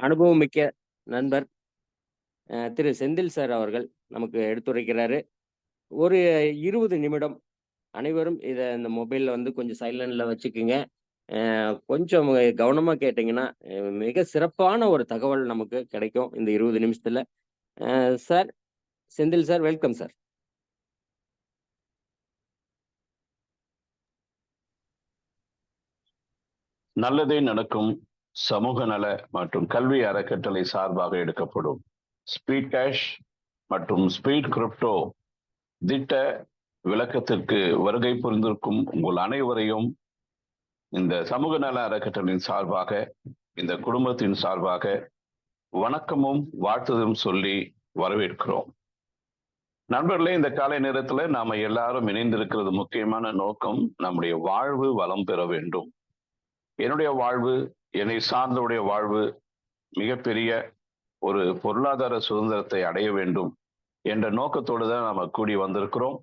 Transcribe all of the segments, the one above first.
அனுபவமிக்க நண்பர் திரு செந்தில் சார் அவர்கள் நமக்கு எடுத்துரைக்கிறாரு. ஒரு 20 நிமிடம் அனைவரும் இந்த மொபைல்ல கொஞ்சம் சைலன்ட்ல வச்சுக்குங்க. கொஞ்சம் கவனமா கேட்டீங்கன்னா, மிக சிறப்பான ஒரு தகவல் நமக்கு கிடைக்கும் இந்த 20 நிமிஷத்துல. Sir, Senthil sir, welcome sir. நல்லதே நடக்கும் சமூக நல மற்றும் கல்வி அறக்கட்டளை சார்பாக எடுக்கப்படும் ஸ்பீட் கேஷ் மற்றும் ஸ்பீட் கிரிப்டோ திட்ட விளக்கத்திற்கு வருகை புரிந்திருக்கும் உங்கள் அனைவரையும் இந்த சமூக நல அறக்கட்டளையின் சார்பாக, இந்த குடும்பத்தின் சார்பாக வணக்கமும் வாழ்த்துதலும் சொல்லி வரவேற்கிறோம். நண்பர்களே, இந்த காலை நேரத்துல நாம எல்லாரும் இணைந்திருக்கிறது முக்கியமான நோக்கம், நம்முடைய வாழ்வு வளம் பெற வேண்டும். என்னுடைய வாழ்வு, என்னை சார்ந்தவுடைய வாழ்வு மிகப்பெரிய ஒரு பொருளாதார சுதந்திரத்தை அடைய வேண்டும் என்ற நோக்கத்தோடு தான் நாம கூடி வந்திருக்கிறோம்.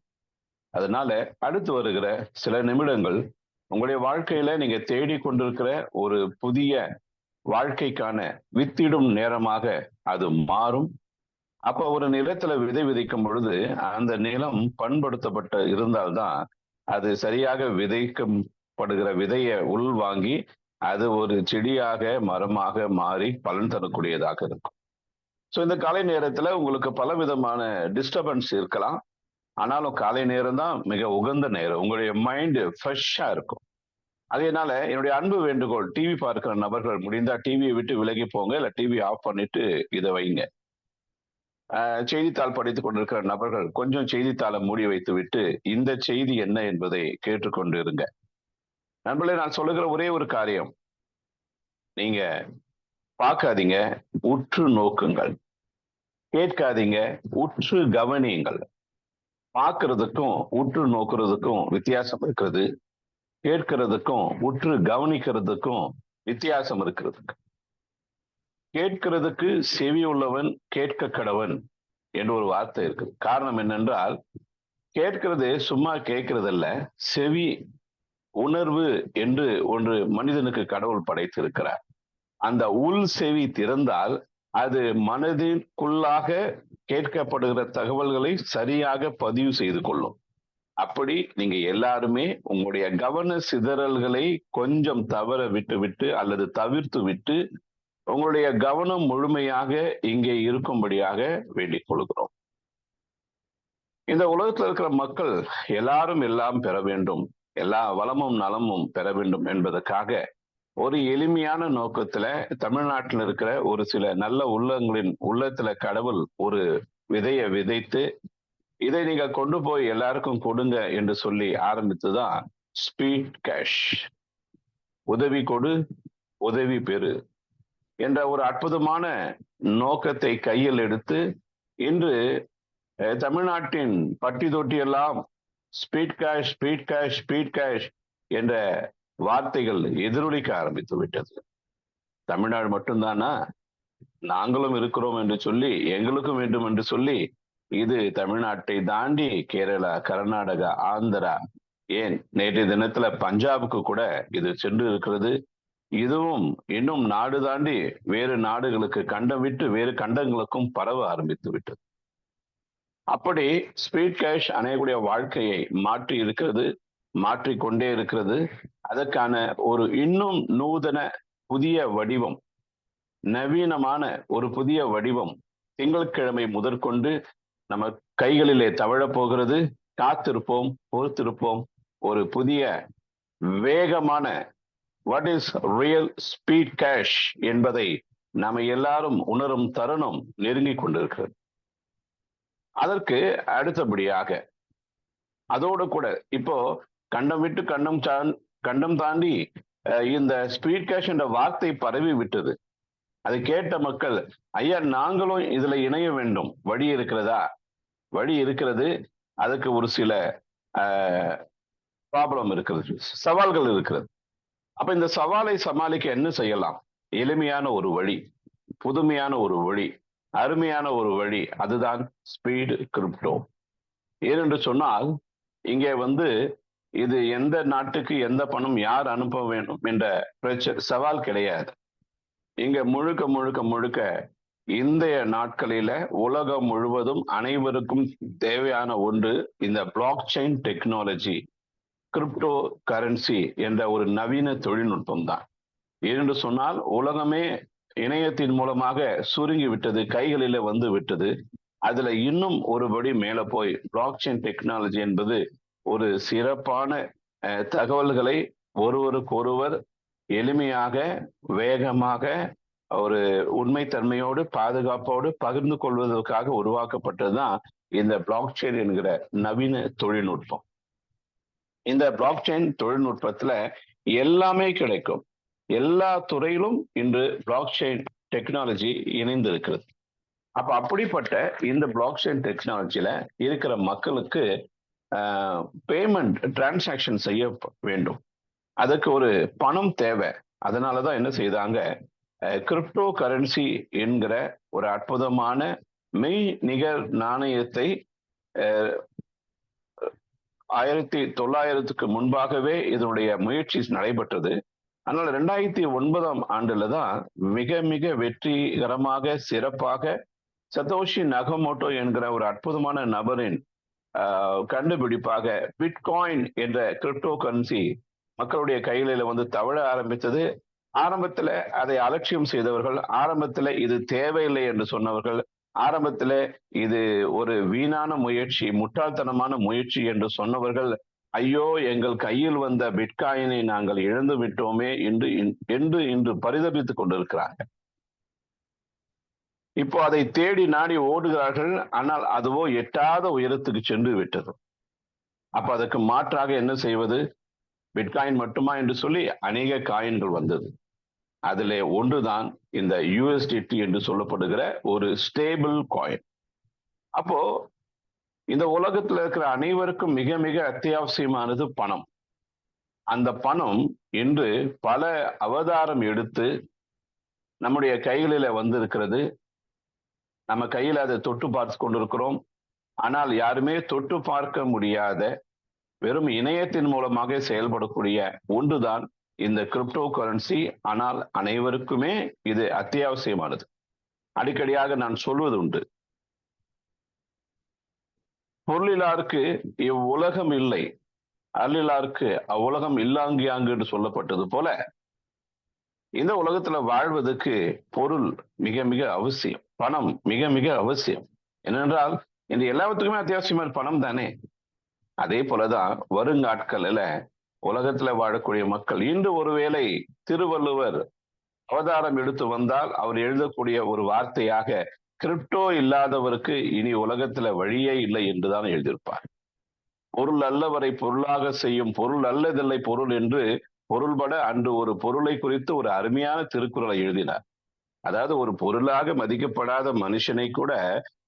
அதனால அடுத்து வருகிற சில நிமிடங்கள் உங்களுடைய வாழ்க்கையில நீங்க தேடிக்கொண்டிருக்கிற ஒரு புதிய வாழ்க்கைக்கான வித்திடும் நேரமாக அது மாறும். அப்ப ஒரு நிலத்துல விதை விதைக்கும் பொழுது அந்த நிலம் பண்படுத்தப்பட்ட இருந்தால்தான் அது சரியாக விதைக்கப்படுகிற விதையை உள்வாங்கி அது ஒரு செடியாக மரமாக மாறி பலன் தரக்கூடியதாக இருக்கும். ஸோ இந்த காலை நேரத்துல உங்களுக்கு பல விதமான டிஸ்டர்பன்ஸ் இருக்கலாம். ஆனாலும் காலை நேரம் தான் மிக உகந்த நேரம். உங்களுடைய மைண்ட் ஃப்ரெஷ்ஷா இருக்கும். அதனால என்னுடைய அன்பு வேண்டுகோள், டிவி பார்க்கிற நபர்கள் முடிந்தா டிவியை விட்டு விலகி போங்க, இல்ல டிவி ஆஃப் பண்ணிட்டு இதை வைங்க. செய்தித்தாள் படித்துக் கொண்டிருக்கிற நபர்கள் கொஞ்சம் செய்தித்தாளை மூடி வைத்து விட்டு இந்த செய்தி என்ன என்பதை கேட்டுக்கொண்டு இருங்க. நண்பர்களே, நான் சொல்லுகிற ஒரே ஒரு காரியம், நீங்க பார்க்காதீங்க, உற்று நோக்குங்கள். கேட்காதீங்க, உற்று கவனியுங்கள். பார்க்கறதுக்கும் உற்று நோக்குறதுக்கும் வித்தியாசம் இருக்கிறது. கேட்கிறதுக்கும் உற்று கவனிக்கிறதுக்கும் வித்தியாசம் இருக்கிறது. கேட்கிறதுக்கு செவி உள்ளவன் கேட்க கடவன் என்று ஒரு வார்த்தை இருக்குது. காரணம் என்னென்றால், கேட்கிறது சும்மா கேட்கிறதல்ல, செவி உணர்வு என்று ஒன்று மனிதனுக்கு கடவுள் படைத்திருக்கிறார். அந்த உள் செவி திறந்தால் அது மனதிற்குள்ளாக கேட்கப்படுகிற தகவல்களை சரியாக பதிவு செய்து கொள்ளும். அப்படி நீங்க எல்லாருமே உங்களுடைய கவன சிதறல்களை கொஞ்சம் தவற விட்டு அல்லது தவிர்த்து விட்டு உங்களுடைய கவனம் முழுமையாக இங்கே இருக்கும்படியாக வேண்டிக் கொள்கிறோம். இந்த உலகத்தில் இருக்கிற மக்கள் எல்லாரும் எல்லாம் பெற வேண்டும், எல்லா வளமும் நலமும் பெற வேண்டும் என்பதற்காக ஒரு எளிமையான நோக்கத்துல தமிழ்நாட்டில் இருக்கிற ஒரு சில நல்ல உள்ளங்களின் உள்ளத்துல கடவுள் ஒரு விதையை விதைத்து இதை நீங்க கொண்டு போய் எல்லாருக்கும் கொடுங்க என்று சொல்லி ஆரம்பித்துதான் ஸ்பீட் கேஷ், உதவி கொடு உதவி பெறு என்ற ஒரு அற்புதமான நோக்கத்தை கையில் எடுத்து இன்று தமிழ்நாட்டின் பட்டி தொட்டி எல்லாம் speed cash speed cash speed cash என்ற வார்த்தைகள் எதிரொலிக்க ஆரம்பித்து விட்டது. தமிழ்நாடு மட்டும்தானா, நாங்களும் இருக்கிறோம் என்று சொல்லி, எங்களுக்கும் வேண்டும் என்று சொல்லி, இது தமிழ்நாட்டை தாண்டி கேரளா, கர்நாடகா, ஆந்திரா, ஏன் நேற்றைய தினத்துல பஞ்சாபுக்கு கூட இது சென்று இருக்கிறது. இதுவும் இன்னும் நாடு தாண்டி வேறு நாடுகளுக்கு, கண்டம் விட்டு வேறு கண்டங்களுக்கும் பரவ ஆரம்பித்து விட்டது. அப்படி ஸ்பீட் கேஷ் அனைவருடைய வாழ்க்கையை மாற்றி இருக்கிறது, மாற்றிக்கொண்டே இருக்கிறது. அதற்கான ஒரு இன்னும் நூதன புதிய வடிவம், நவீனமான ஒரு புதிய வடிவம் திங்கட்கிழமை முதற்கொண்டு நம்ம கைகளிலே தவழப் போகிறது. காத்திருப்போம், பொறுத்திருப்போம். ஒரு புதிய வேகமான what is real speed cash என்பதை நாம எல்லாரும் உணரும் தருணம் நெருங்கிக் கொண்டிருக்கிறது. அதற்கு அடுத்தபடியாக அதோடு கூட இப்போ கண்டம் விட்டு கண்டம் தாண்டி இந்த ஸ்பீட் கேஷ் என்ற வார்த்தை பரவி விட்டது. அதை கேட்ட மக்கள், ஐயா நாங்களும் இதுல இணைய வேண்டும், வழி இருக்கிறதா? வழி இருக்கிறது. அதுக்கு ஒரு சில ப்ராப்ளம் இருக்கிறது, சவால்கள் இருக்கிறது. அப்ப இந்த சவாலை சமாளிக்க என்ன செய்யலாம்? எளிமையான ஒரு வழி, புதுமையான ஒரு வழி, அருமையான ஒரு வழி, அதுதான் ஸ்பீட் கிரிப்டோ. ஏனென்று சொன்னால், இங்கே இது எந்த நாட்டுக்கு எந்த பணம் யார் அனுப்ப வேண்டும் என்ற சவால் கிடையாது. இங்க முழுக்க முழுக்க முழுக்க இன்றைய நாட்களில உலகம் முழுவதும் அனைவருக்கும் தேவையான ஒன்று இந்த block chain technology, crypto currency என்ற ஒரு நவீன தொழில்நுட்பம் தான். ஏனென்று சொன்னால் உலகமே இணையத்தின் மூலமாக சுருங்கி விட்டது, கைகளில வந்து விட்டது. அதுல இன்னும் ஒருபடி மேல போய் பிளாக் செயின் டெக்னாலஜி என்பது ஒரு சிறப்பான தகவல்களை ஒருவருக்கொருவர் எளிமையாக, வேகமாக, ஒரு உண்மைத்தன்மையோடு, பாதுகாப்போடு பகிர்ந்து கொள்வதற்காக உருவாக்கப்பட்டதுதான் இந்த பிளாக் செயின் என்கிற நவீன தொழில்நுட்பம். இந்த பிளாக் செயின் தொழில்நுட்பத்துல எல்லாமே கிடைக்கும். எல்லா துறையிலும் இன்று பிளாக் செயின் டெக்னாலஜி இணைந்து இருக்கிறது. அப்ப அப்படிப்பட்ட இந்த பிளாக் செயின் டெக்னாலஜில இருக்கிற மக்களுக்கு பேமெண்ட் டிரான்சாக்ஷன் செய்ய வேண்டும். அதுக்கு ஒரு பணம் தேவை. அதனாலதான் என்ன செய்தாங்க, கிரிப்டோ கரன்சி என்கிற ஒரு அற்புதமான மெய் நிகர் நாணயத்தை 1900க்கு முன்பாகவே இதனுடைய முயற்சி நடைபெற்றது. அதனால 2009ஆம் ஆண்டுல தான் மிக மிக வெற்றிகரமாக, சிறப்பாக சதோஷி நகமோட்டோ என்கிற ஒரு அற்புதமான நபரின் கண்டுபிடிப்பாக பிட்காயின் என்ற கிரிப்டோ கரன்சி மக்களுடைய கையில வந்து தவழ ஆரம்பித்தது. ஆரம்பத்துல அதை அலட்சியம் செய்தவர்கள், ஆரம்பத்துல இது தேவையில்லை என்று சொன்னவர்கள், ஆரம்பத்துல இது ஒரு வீணான முயற்சி, முட்டாள்தனமான முயற்சி என்று சொன்னவர்கள், ஐயோ எங்கள் கையில் வந்த பிட்காயினை நாங்கள் இழந்து விட்டோமே என்று இன்று பரிதபித்துக் கொண்டிருக்கிறார்கள். இப்போ அதை தேடி நாடி ஓடுகிறார்கள். ஆனால் அதுவோ எட்டாத உயரத்துக்கு சென்று விட்டது. அப்ப அதுக்கு மாற்றாக என்ன செய்வது? பிட்காயின் மட்டுமா என்று சொல்லி அநேக காயின்கள் வந்தது. அதிலே ஒன்றுதான் இந்த USDT என்று சொல்லப்படுகிற ஒரு ஸ்டேபிள் காயின். அப்போ இந்த உலகத்துல இருக்கிற அனைவருக்கும் மிக மிக அத்தியாவசியமானது பணம். அந்த பணம் இன்று பல அவதாரம் எடுத்து நம்முடைய கைகளில வந்திருக்கிறது. நம்ம கையில அதை தொட்டு பார்த்து கொண்டிருக்கிறோம். ஆனால் யாருமே தொட்டு பார்க்க முடியாத, வெறும் இணையத்தின் மூலமாக செயல்படக்கூடிய ஒன்றுதான் இந்த கிரிப்டோ கரன்சி. ஆனால் அனைவருக்குமே இது அத்தியாவசியமானது. அடிக்கடியாக நான் சொல்வது உண்டு, பொருளிலாருக்கு இவ்வுலகம் இல்லை, அருளிலாருக்கு அவ்வுலகம் இல்லாங்கியாங்கு என்று சொல்லப்பட்டது போல, இந்த உலகத்துல வாழ்வதற்கு பொருள் மிக மிக அவசியம், பணம் மிக மிக அவசியம். ஏனென்றால் இந்த எல்லாத்துக்குமே அத்தியாவசியமான பணம் தானே. அதே போலதான் வருங்காட்களில உலகத்துல வாழக்கூடிய மக்கள், இன்று ஒருவேளை திருவள்ளுவர் அவதாரம் எடுத்து வந்தால் அவர் எழுதக்கூடிய ஒரு வார்த்தையாக கிரிப்டோ இல்லாதவருக்கு இனி உலகத்துல வழியே இல்லை என்றுதான் எழுதியிருப்பார். பொருள் அல்லவரை பொருளாக செய்யும் பொருள் அல்லதில்லை பொருள் என்று பொருள்பட அன்று ஒரு பொருளை குறித்து ஒரு அருமையான திருக்குறளை எழுதினார். அதாவது ஒரு பொருளாக மதிக்கப்படாத மனுஷனை கூட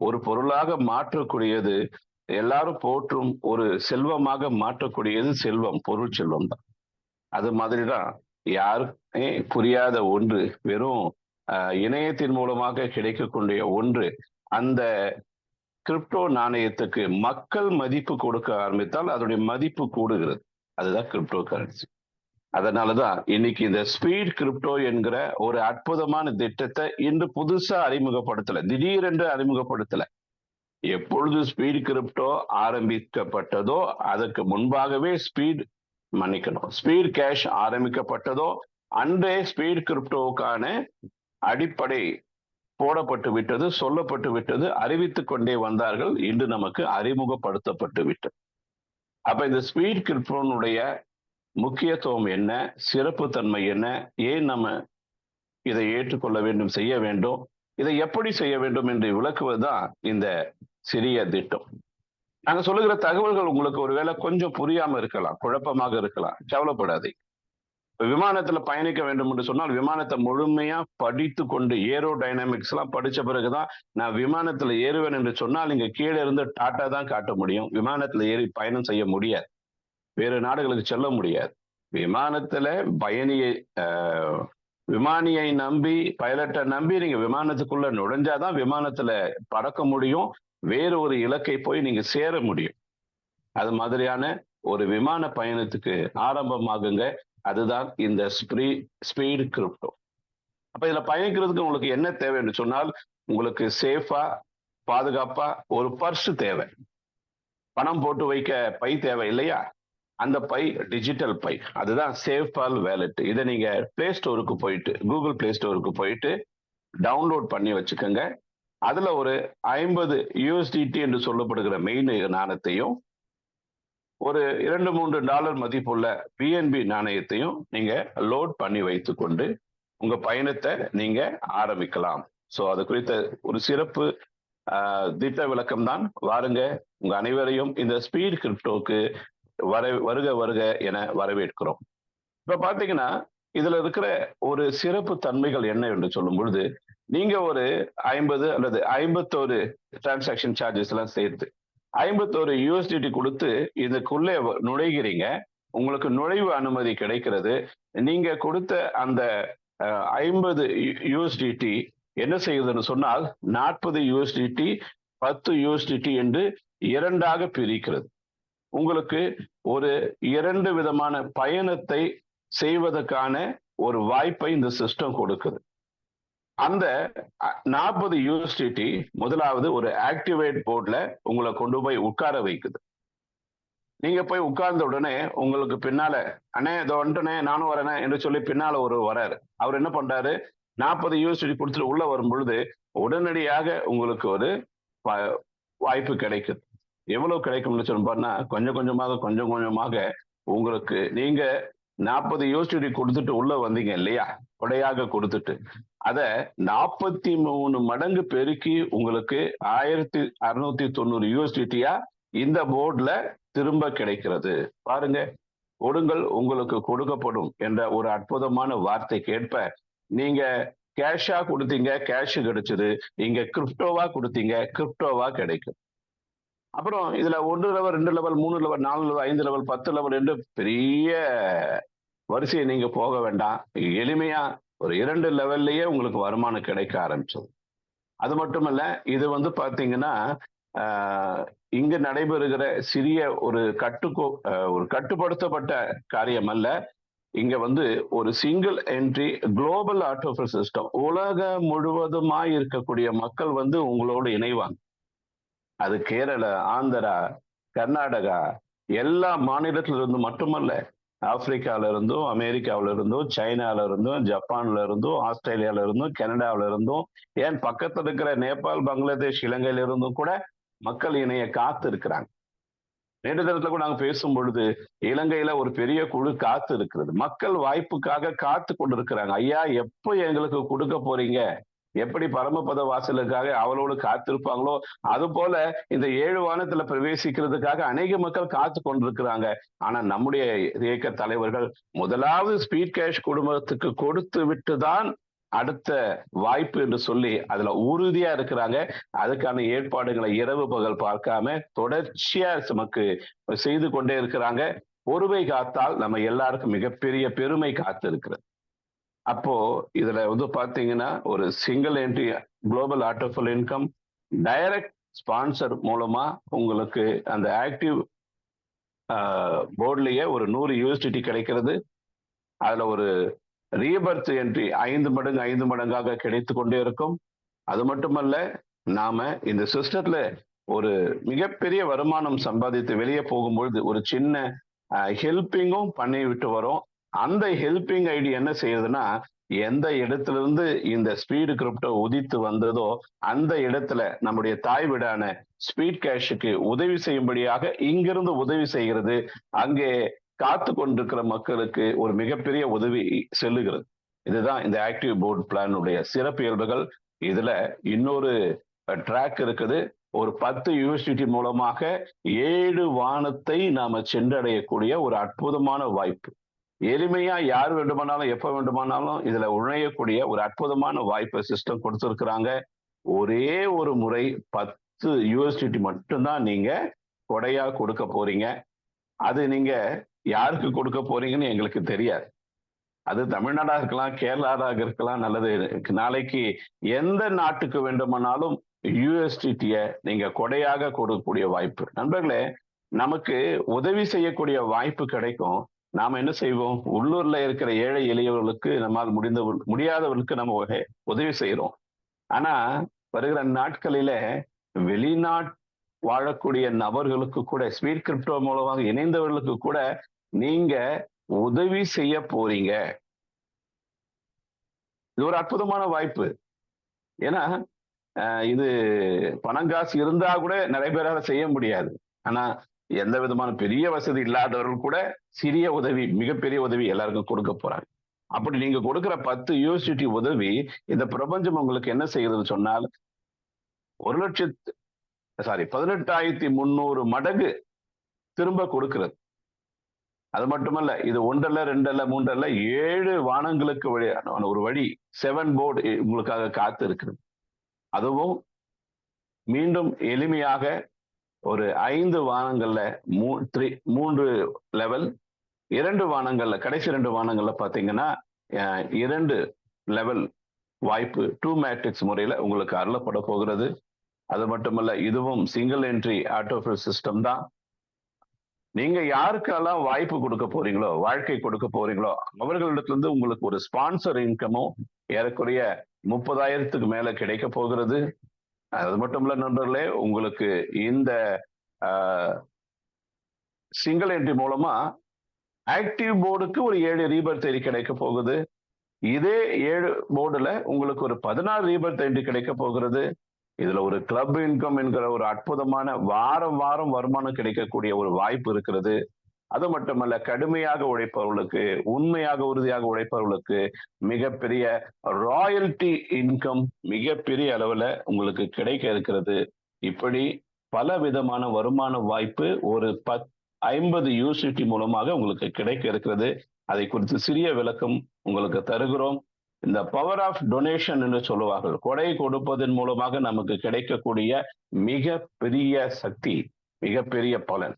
ஒரு பொருளாக மாற்றக்கூடியது, எல்லாரும் போற்றும் ஒரு செல்வமாக மாற்றக்கூடியது செல்வம், பொருள் செல்வம் தான். அது மாதிரிதான் யாருமே புரியாத ஒன்று, வெறும் இணையத்தின் மூலமாக கிடைக்கக்கூடிய ஒன்று, அந்த கிரிப்டோ நாணயத்துக்கு மக்கள் மதிப்பு கொடுக்க ஆரம்பித்தால் அதனுடைய மதிப்பு கூடுகிறது. அதுதான் கிரிப்டோ கரன்சி. அதனாலதான் இன்னைக்கு இந்த ஸ்பீட் கிரிப்டோ என்கிற ஒரு அற்புதமான திட்டத்தை இன்று புதுசா அறிமுகப்படுத்தல, திடீரென்று அறிமுகப்படுத்தல. எப்பொழுது ஸ்பீட் கிரிப்டோ ஆரம்பிக்கப்பட்டதோ அதற்கு முன்பாகவே ஸ்பீட் கேஷ் ஆரம்பிக்கப்பட்டதோ அன்றே ஸ்பீட் கிரிப்டோவுக்கான அடிப்படை போடப்பட்டு விட்டது, சொல்லப்பட்டு விட்டது, அறிவித்துக் கொண்டே வந்தார்கள். இன்று நமக்கு அறிமுகப்படுத்தப்பட்டு விட்டது. அப்ப இந்த ஸ்பீட் கிரிப்டோனுடைய முக்கியத்துவம் என்ன, சிறப்பு தன்மை என்ன, ஏன் நம்ம இதை ஏற்றுக்கொள்ள வேண்டும், செய்ய வேண்டும், இதை எப்படி செய்ய வேண்டும் என்று விளக்குவதுதான் இந்த சிறிய திட்டம். நாங்க சொல்லுகிற தகவல்கள் உங்களுக்கு ஒருவேளை கொஞ்சம் புரியாம இருக்கலாம், குழப்பமாக இருக்கலாம். கவலைப்படாதீங்க. விமானத்துல பயணிக்க வேண்டும் என்று சொன்னால் விமானத்தை முழுமையா படித்து கொண்டு, ஏரோ டைனாமிக்ஸ் எல்லாம் படிச்ச பிறகுதான் நான் விமானத்துல ஏறுவேன் என்று சொன்னால் நீங்க கீழே இருந்து டாட்டா தான் காட்ட முடியும். விமானத்துல ஏறி பயணம் செய்ய முடியாது, வேறு நாடுகளுக்கு செல்ல முடியாது. விமானத்துல விமானியை நம்பி, பைலட்டை நம்பி நீங்க விமானத்துக்குள்ள நுழைஞ்சாதான் விமானத்துல பறக்க முடியும், வேறு ஒரு இலக்கை போய் நீங்க சேர முடியும். அது மாதிரியான ஒரு விமான பயணத்துக்கு ஆரம்பமாகுங்க. அதுதான் இந்த ஸ்பீட் கிரிப்டோ. அப்ப இதுல பயணிக்கிறதுக்கு உங்களுக்கு என்ன தேவை என்று சொன்னால், உங்களுக்கு சேஃபா, பாதுகாப்பா ஒரு பர்ஸ் தேவை. பணம் போட்டு வைக்க பை தேவை இல்லையா? அந்த பை டிஜிட்டல் பை. அதுதான் சேஃபால் வேலெட். இத நீங்க பிளே ஸ்டோருக்கு போயிட்டு, கூகுள் பிளே ஸ்டோருக்கு போயிட்டு டவுன்லோட் பண்ணி வச்சுக்கோங்க. அதுல ஒரு 50 USDT என்று சொல்லப்படுகிற மெயின் நாணயத்தையும், ஒரு $2-3 மதிப்புள்ள BNB நாணயத்தையும் நீங்க லோட் பண்ணி வைத்துக்கொண்டு உங்க பயணத்தை நீங்க ஆரம்பிக்கலாம். சோ அது குறித்த ஒரு சிறப்பு திட்ட விளக்கம் தான். வாருங்க, உங்க அனைவரையும் இந்த ஸ்பீட் கிரிப்டோக்கு வருக வருக என வரவேற்கிறோம். இப்ப பாத்தீங்கன்னா இதுல இருக்கிற ஒரு சிறப்பு தன்மைகள் என்ன என்று சொல்லும் பொழுது, நீங்க ஒரு 50 அல்லது 51 டிரான்சாக்ஷன் சார்ஜஸ் எல்லாம் சேர்த்து 51 USDT கொடுத்து இதுக்குள்ளே நுழைகிறீங்க. உங்களுக்கு நுழைவு அனுமதி கிடைக்கிறது. நீங்க கொடுத்த அந்த 50 USDT என்ன செய்யுதுன்னு சொன்னால் 40 USDT, 10 USDT என்று இரண்டாக பிரிக்கிறது. உங்களுக்கு ஒரு 2 விதமான பயணத்தை செய்வதற்கான ஒரு வாய்ப்பை இந்த சிஸ்டம் கொடுக்குது. அந்த 40 USDT முதலாவது ஒரு ஆக்டிவேட் போர்ட்ல உங்களை கொண்டு போய் உட்கார வைக்குது. நீங்க போய் உட்கார்ந்த உடனே உங்களுக்கு பின்னால, அண்ணே இதோ வந்துட்டனே நானும் வரேனே என்று சொல்லி பின்னால ஒரு வராரு. அவர் என்ன பண்றாரு, 40 USDT கொடுத்துட்டு உள்ள வரும் பொழுது உடனடியாக உங்களுக்கு ஒரு வாய்ப்பு கிடைக்குது. எவ்வளவு கிடைக்கும்னு சொன்னா கொஞ்சம் கொஞ்சமாக உங்களுக்கு நீங்க 40 USDT கொடுத்துட்டு உள்ள வந்தீங்க இல்லையா, கொடையாக கொடுத்துட்டு அத 43 மடங்கு பெருக்கி உங்களுக்கு 1690 USDT-யா இந்த போர்டுல திரும்ப கிடைக்கிறது. பாருங்க, கொடுங்கள் உங்களுக்கு கொடுக்கப்படும் என்ற ஒரு அற்புதமான வார்த்தைக்கு ஏற்ப நீங்க கேஷா கொடுத்தீங்க, கேஷ் கிடைச்சது. இங்க கிரிப்டோவா கொடுத்தீங்க, கிரிப்டோவா கிடைக்கும். அப்புறம் இதுல 1 level, 2 level, 3 level, 4 level, 5 level, 10 level என்று பெரிய வரிசையை நீங்க போக வேண்டாம். எளிமையா ஒரு 2 லெவல்லயே உங்களுக்கு வருமானம் கிடைக்க ஆரம்பிச்சது. அது மட்டுமல்ல, இது வந்து பாத்தீங்கன்னா இங்கு நடைபெறுகிற சிறிய ஒரு கட்டுப்படுத்தப்பட்ட காரியம் அல்ல. இங்க வந்து ஒரு single entry global autofill system, உலகம் முழுவதுமாய் இருக்கக்கூடிய மக்கள் வந்து உங்களோடு இணைவாங்க. அது கேரளா, ஆந்திரா, கர்நாடகா எல்லா மாநிலத்தில இருந்து மட்டுமல்ல, ஆப்பிரிக்கால இருந்தும், அமெரிக்காவில இருந்தும், சைனால இருந்தும், ஜப்பான்ல இருந்தும், ஆஸ்திரேலியால இருந்தும், கனடாவில இருந்தும், ஏன் பக்கத்துல இருக்கிற நேபாள், பங்களாதேஷ், இலங்கையில இருந்தும் கூட மக்கள் இணைய காத்து இருக்கிறாங்க. நேற்று தினத்துல கூட நாங்க பேசும் பொழுது இலங்கையில ஒரு பெரிய குழு காத்து இருக்கிறது. மக்கள் வாய்ப்புக்காக காத்து கொண்டிருக்கிறாங்க. ஐயா, எப்ப எங்களுக்கு கொடுக்க போறீங்க? எப்படி பரமபத வாசலுக்காக அவளோடு காத்திருப்பாங்களோ அது போல இந்த 7 வானத்துல பிரவேசிக்கிறதுக்காக அநேக மக்கள் காத்து கொண்டிருக்கிறாங்க. ஆனா நம்முடைய இயக்க தலைவர்கள் முதலாவது ஸ்பீட் கேஷ் குடும்பத்துக்கு கொடுத்து விட்டுதான் அடுத்த வாய்ப்பு என்று சொல்லி அதுல உறுதியா இருக்கிறாங்க. அதுக்கான ஏற்பாடுகளை இரவு பகல் பார்க்காம தொடர்ச்சியா நமக்கு செய்து கொண்டே இருக்கிறாங்க. பொறுமை காத்தால் நம்ம எல்லாருக்கும் மிகப்பெரிய பெருமை காத்து இருக்கிறது. அப்போ இதுல வந்து பாத்தீங்கன்னா ஒரு single entry global autofill income direct sponsor மூலமா உங்களுக்கு அந்த ஆக்டிவ் போர்ட்லயே ஒரு 100 USDT கிடைக்கிறது. அதுல ஒரு ரீபர்த் என்ட்ரி 5 மடங்காக கிடைத்து கொண்டே இருக்கும். அது மட்டுமல்ல, நாம இந்த சிஸ்டத்துல ஒரு மிகப்பெரிய வருமானம் சம்பாதித்து வெளியே போகும்பொழுது ஒரு சின்ன ஹெல்பிங்கும் பண்ணி விட்டு வரோம். அந்த ஹெல்பிங் ஐடி என்ன செய்யுதுன்னா, எந்த இடத்துல இருந்து இந்த ஸ்பீடு கிரிப்டோ உதித்து வந்ததோ அந்த இடத்துல நம்முடைய தாய் வீடான ஸ்பீட் கேஷுக்கு உதவி செய்யும்படியாக இங்கிருந்து உதவி செய்கிறது. அங்கே காத்து கொண்டிருக்கிற மக்களுக்கு ஒரு மிகப்பெரிய உதவி செல்லுகிறது. இதுதான் இந்த ஆக்டிவ் போர்ட் பிளானுடைய சிறப்பியல்புகள். இதுல இன்னொரு ட்ராக் இருக்குது. ஒரு 10 USDT மூலமாக 7 வானத்தை நாம சென்றடையக்கூடிய ஒரு அற்புதமான வாய்ப்பு. எளிமையா யார் வேண்டுமானாலும் எப்ப வேண்டுமானாலும் இதுல நுழையக்கூடிய ஒரு அற்புதமான வாய்ப்பை சிஸ்டம் கொடுத்திருக்கிறாங்க. ஒரே ஒரு முறை 10 USDT மட்டும்தான் நீங்க கொடையா கொடுக்க போறீங்க. அது நீங்க யாருக்கு கொடுக்க போறீங்கன்னு எங்களுக்கு தெரியாது. அது தமிழ்நாடா இருக்கலாம், கேரளாவாக இருக்கலாம், அல்லது நாளைக்கு எந்த நாட்டுக்கு வேண்டுமானாலும் USDT-ய நீங்க கொடையாக கொடுக்கக்கூடிய வாய்ப்பு. நண்பர்களே, நமக்கு உதவி செய்யக்கூடிய வாய்ப்பு கிடைக்கும். நாம என்ன செய்வோம்? உள்ளூர்ல இருக்கிற ஏழை எளியவர்களுக்கு நம்மால் முடியாதவர்களுக்கு நம்ம உதவி செய்யறோம். ஆனா வருகிற நாட்களில வெளிநாட் வாழக்கூடிய நபர்களுக்கு கூட ஸ்வீட் கிரிப்டோ மூலமாக இணைந்தவர்களுக்கு கூட நீங்க உதவி செய்ய போறீங்க. இது ஒரு அற்புதமான வாய்ப்பு. ஏன்னா இது பணங்காசு இருந்தா கூட நிறைய பேரால செய்ய முடியாது. ஆனா எந்த விதமான பெரிய வசதி இல்லாதவர்கள் கூட சிறிய உதவி, மிகப்பெரிய உதவி எல்லாருக்கும் கொடுக்க போறாங்க. அப்படி நீங்க கொடுக்கிற 10 யூஎஸ்டிடி உதவி இந்த பிரபஞ்சம் உங்களுக்கு என்ன செய்யுதுன்னு சொன்னால் 18,300 மடங்கு திரும்ப கொடுக்கிறது. அது மட்டுமல்ல, இது 1 அல்ல, 2 அல்ல, 3 அல்ல, 7 வானங்களுக்கு ஒரு வழி 7 போர்டு உங்களுக்காக காத்து இருக்குது. அதுவும் மீண்டும் எளிமையாக ஒரு 5 வானங்கள்ல 3 லெவல், 2 வானங்கள்ல கடைசி 2 வானங்கள்ல பாத்தீங்கன்னா 2 லெவல் வாய்ப்பு 2 மேட்ரிக்ஸ் முறையில உங்களுக்கு அருளப்பட போகிறது. அது மட்டுமல்ல, இதுவும் சிங்கிள் என்ட்ரி ஆட்டோஃபில் சிஸ்டம் தான். நீங்க யாருக்கெல்லாம் வாய்ப்பு கொடுக்க போறீங்களோ, வாழ்க்கை கொடுக்க போறீங்களோ, அவர்களிடத்திலிருந்து உங்களுக்கு ஒரு ஸ்பான்சர் இன்கமும் ஏறக்குறைய 30,000க்கு மேல கிடைக்க போகிறது. அது மட்டும் இல்ல நண்பர்களே, உங்களுக்கு இந்த சிங்கிள் என்ட்ரி மூலமா ஆக்டிவ் போர்டுக்கு ஒரு 7 ரீபர்த் ஐடி கிடைக்க போகுது. இதே 7 போர்டுல உங்களுக்கு ஒரு 16 ரீபர்த் ஐடி கிடைக்க போகிறது. இதுல ஒரு கிளப் இன்கம் என்கிற ஒரு அற்புதமான வாரம் வருமானம் கிடைக்கக்கூடிய ஒரு வாய்ப்பு இருக்கிறது. அது மட்டுமல்ல, கடுமையாக உழைப்பவர்களுக்கு, உண்மையாக உறுதியாக உழைப்பவர்களுக்கு மிகப்பெரிய ராயல்டி இன்கம் மிகப்பெரிய அளவுல உங்களுக்கு கிடைக்க இருக்கிறது. இப்படி பல விதமான வருமான வாய்ப்பு ஒரு 50 யூசிடி மூலமாக உங்களுக்கு கிடைக்க இருக்கிறது. அதை குறித்து சிறிய விளக்கம் உங்களுக்கு தருகிறோம். இந்த பவர் ஆஃப் டொனேஷன் என்று சொல்லுவார்கள். கொடை கொடுப்பதன் மூலமாக நமக்கு கிடைக்கக்கூடிய மிகப்பெரிய சக்தி, மிகப்பெரிய பலன்.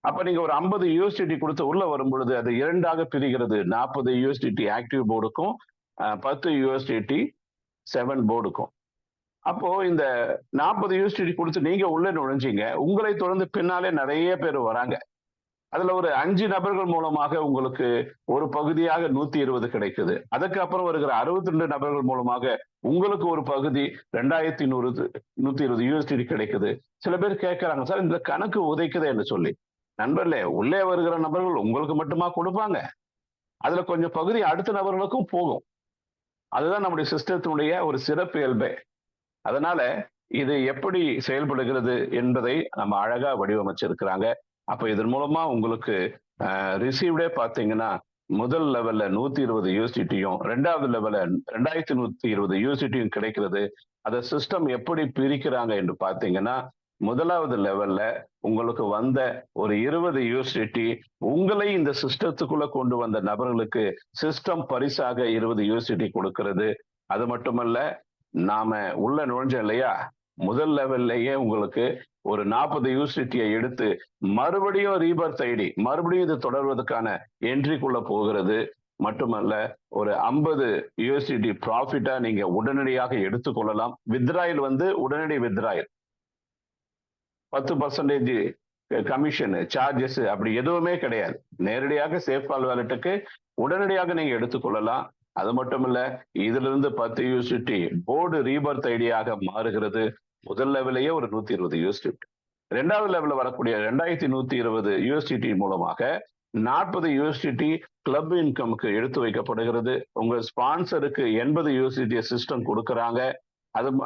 அப்ப நீங்க ஒரு 50 யூஎஸ்டிடி கொடுத்து உள்ள வரும் பொழுது அது 2ஆக பிரிகிறது. 40 யூஎஸ்டிடி ஆக்டிவ் போர்டுக்கும் 10 யூஎஸ்டிடி 7 போர்டுக்கும். அப்போ இந்த 40 யூஎஸ்டிடி கொடுத்து நீங்க உள்ள நுழைஞ்சீங்க. உங்களை தொடர்ந்து பின்னாலே நிறைய பேர் வராங்க. அதுல ஒரு 5 நபர்கள் மூலமாக உங்களுக்கு ஒரு பகுதியாக 120 கிடைக்குது. அதுக்கப்புறம் வருகிற 62 நபர்கள் மூலமாக உங்களுக்கு ஒரு பகுதி 2,120 யூஎஸ்டிடி கிடைக்குது. சில பேர் கேட்கறாங்க, சார் இந்த கணக்கு உதைக்குது என்று சொல்லி. நண்பர்களே, உள்ளே வருகிற நபர்கள் உங்களுக்கு மட்டுமா கொடுப்பாங்க? அதுல கொஞ்சம் பகுதி அடுத்த நபர்களுக்கும் போகும். அதுதான் நம்முடைய சிஸ்டத்தினுடைய ஒரு சிறப்பு இயல்பே. அதனால இது எப்படி செயல்படுகிறது என்பதை நம்ம அழகா வடிவமைச்சிருக்கிறாங்க. அப்ப இதன் மூலமா உங்களுக்கு ரிசீவ்டே பாத்தீங்கன்னா முதல் லெவல்ல 120 யூஎஸ்டியும், 2வது லெவல்ல 2,120 யூஎஸ்டியும் கிடைக்கிறது. அத சிஸ்டம் எப்படி பிரிக்கிறாங்க என்று பாத்தீங்கன்னா, முதலாவது லெவல்ல உங்களுக்கு வந்த ஒரு 20 யூஎஸ்டி உங்களை இந்த சிஸ்டத்துக்குள்ள கொண்டு வந்த நபர்களுக்கு சிஸ்டம் பரிசாக 20 யூஎஸ்டி கொடுக்கிறது. அது மட்டுமல்ல, நாம உள்ள நுழைஞ்சோம் இல்லையா, முதல் லெவல்லையே உங்களுக்கு ஒரு 40 யூஎஸ்டியை எடுத்து மறுபடியும் ரீபர்த் ஐடி, மறுபடியும் இது தொடர்வதற்கான என்ட்ரிக்குள்ள போகிறது. மட்டுமல்ல, ஒரு 50 யூஎஸ்டி ப்ராஃபிட்டா நீங்க உடனடியாக எடுத்துக்கொள்ளலாம். வித்ராயில் உடனடி வித்ராயில் 10% கமிஷன் சார்ஜஸ் அப்படி எதுவுமே கிடையாது. நேரடியாக சேஃப்கால் வாலெட்டுக்கு உடனடியாக நீங்க எடுத்துக்கொள்ளலாம். அது மட்டும் இல்ல, இதுல இருந்து 10 யூஎஸ்டி போர்டு ரீபர்த் ஐடியாக மாறுகிறது. முதல் லெவலையே ஒரு 120 யூஎஸ்டி. 2வது லெவல்ல வரக்கூடிய 2,120 யூஎஸ்டி மூலமாக 40 யூஎஸ்டி கிளப் இன்கமுக்கு எடுத்து வைக்கப்படுகிறது. உங்க ஸ்பான்சருக்கு 80 யூஎஸ்டி சிஸ்டம் கொடுக்கறாங்க.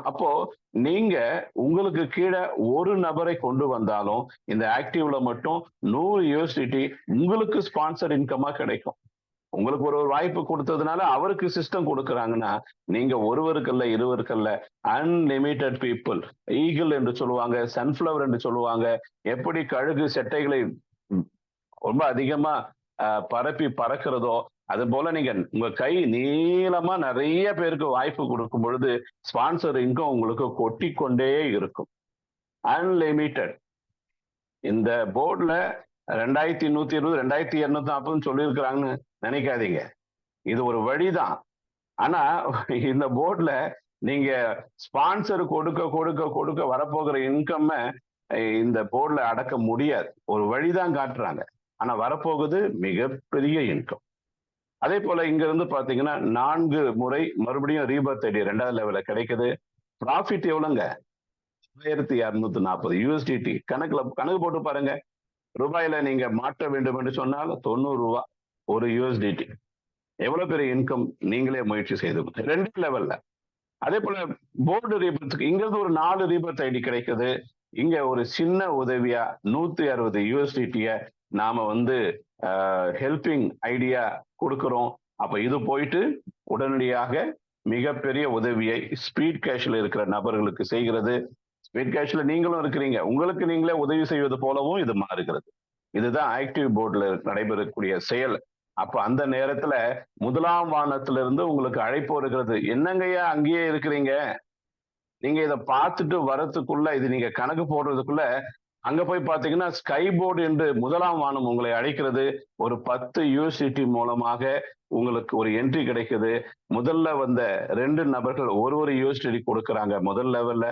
அப்போ நீங்க உங்களுக்கு கீழே ஒரு நபரை கொண்டு வந்தாலும் இந்த ஆக்டிவ்ல மட்டும் 100 யூஎஸ்டி உங்களுக்கு ஸ்பான்சர் இன்கமா கிடைக்கும். உங்களுக்கு ஒரு வாய்ப்பு கொடுத்ததுனால அவருக்கு சிஸ்டம் கொடுக்கறாங்கன்னா, நீங்க ஒருவருக்கல்ல, இருவருக்கல்ல, அன்லிமிட்டெட் பீப்புள், ஈகிள் என்று சொல்லுவாங்க, சன்ஃபிளவர் என்று சொல்லுவாங்க. எப்படி கழுகு செட்டைகளை ரொம்ப அதிகமா பரப்பி பறக்கிறதோ, அது போல நீங்க உங்க கை நீளமா நிறைய பேருக்கு வாய்ப்பு கொடுக்கும் பொழுது ஸ்பான்சர் இன்கம் உங்களுக்கு கொட்டிக்கொண்டே இருக்கும். அன்லிமிட்டெட். இந்த போர்டுல 2,120, 2,240 சொல்லியிருக்கிறாங்கன்னு நினைக்காதீங்க. இது ஒரு வழிதான். ஆனா இந்த போர்டுல நீங்க ஸ்பான்சர் கொடுக்க கொடுக்க கொடுக்க வரப்போகிற இன்கம் இந்த போர்டுல அடக்க முடியாது. ஒரு வழிதான் காட்டுறாங்க. ஆனா வரப்போகுது மிகப்பெரிய இன்கம். அதே போல இங்க இருந்து பாத்தீங்கன்னா 4 முறை மறுபடியும் ரீபர்த் ஐடி 2வது லெவல்ல கிடைக்குது. ப்ராஃபிட் எவ்வளவுங்க? 1240 யூஎஸ்டிடி. கணக்கு போட்டு பாருங்க. ரூபாயில நீங்க மாற்ற வேண்டும் என்று சொன்னால் ரூ. 90 ஒரு யூஎஸ்டிடி. எவ்வளவு பெரிய இன்கம் நீங்களே முயற்சி செய்து 2 லெவல்ல. அதே போல போர்டு ரீபர்த்துக்கு இங்க இருந்து ஒரு 4 ரீபர்த் ஐடி கிடைக்குது. இங்க ஒரு சின்ன உதவியா 160 யூஎஸ்டிடிய நாம வந்து ஹெல்பிங் ஐடியா கொடுக்கிறோம். அப்ப இது போயிட்டு உடனடியாக மிகப்பெரிய உதவியை ஸ்பீட் கேஷ்ல இருக்கிற நபர்களுக்கு செய்கிறது. ஸ்பீட் கேஷ்ல நீங்களும் இருக்கிறீங்க. உங்களுக்கு நீங்களே உதவி செய்வது போலவும் இது மாறுகிறது. இதுதான் ஆக்டிவ் போர்டுல நடைபெறக்கூடிய செயல். அப்ப அந்த நேரத்துல முதலாம் வானத்துல இருந்து உங்களுக்கு அழைப்பு வருகிறது. என்னங்கய்யா அங்கேயே இருக்கிறீங்க? நீங்க இதை பார்த்துட்டு வரதுக்குள்ள இது நீங்க கணக்கு போடுறதுக்குள்ள அங்க போய் பாத்தீங்கன்னா ஸ்கை போர்டு என்று முதலாம் வானம் உங்களை அழைக்கிறது. ஒரு 10 யூஎஸ்டிடி மூலமாக உங்களுக்கு ஒரு என்ட்ரி கிடைக்குது. முதல்ல வந்த 2 நபர்கள் ஒரு யூஎஸ்டிடி கொடுக்கறாங்க முதல் லெவல்ல.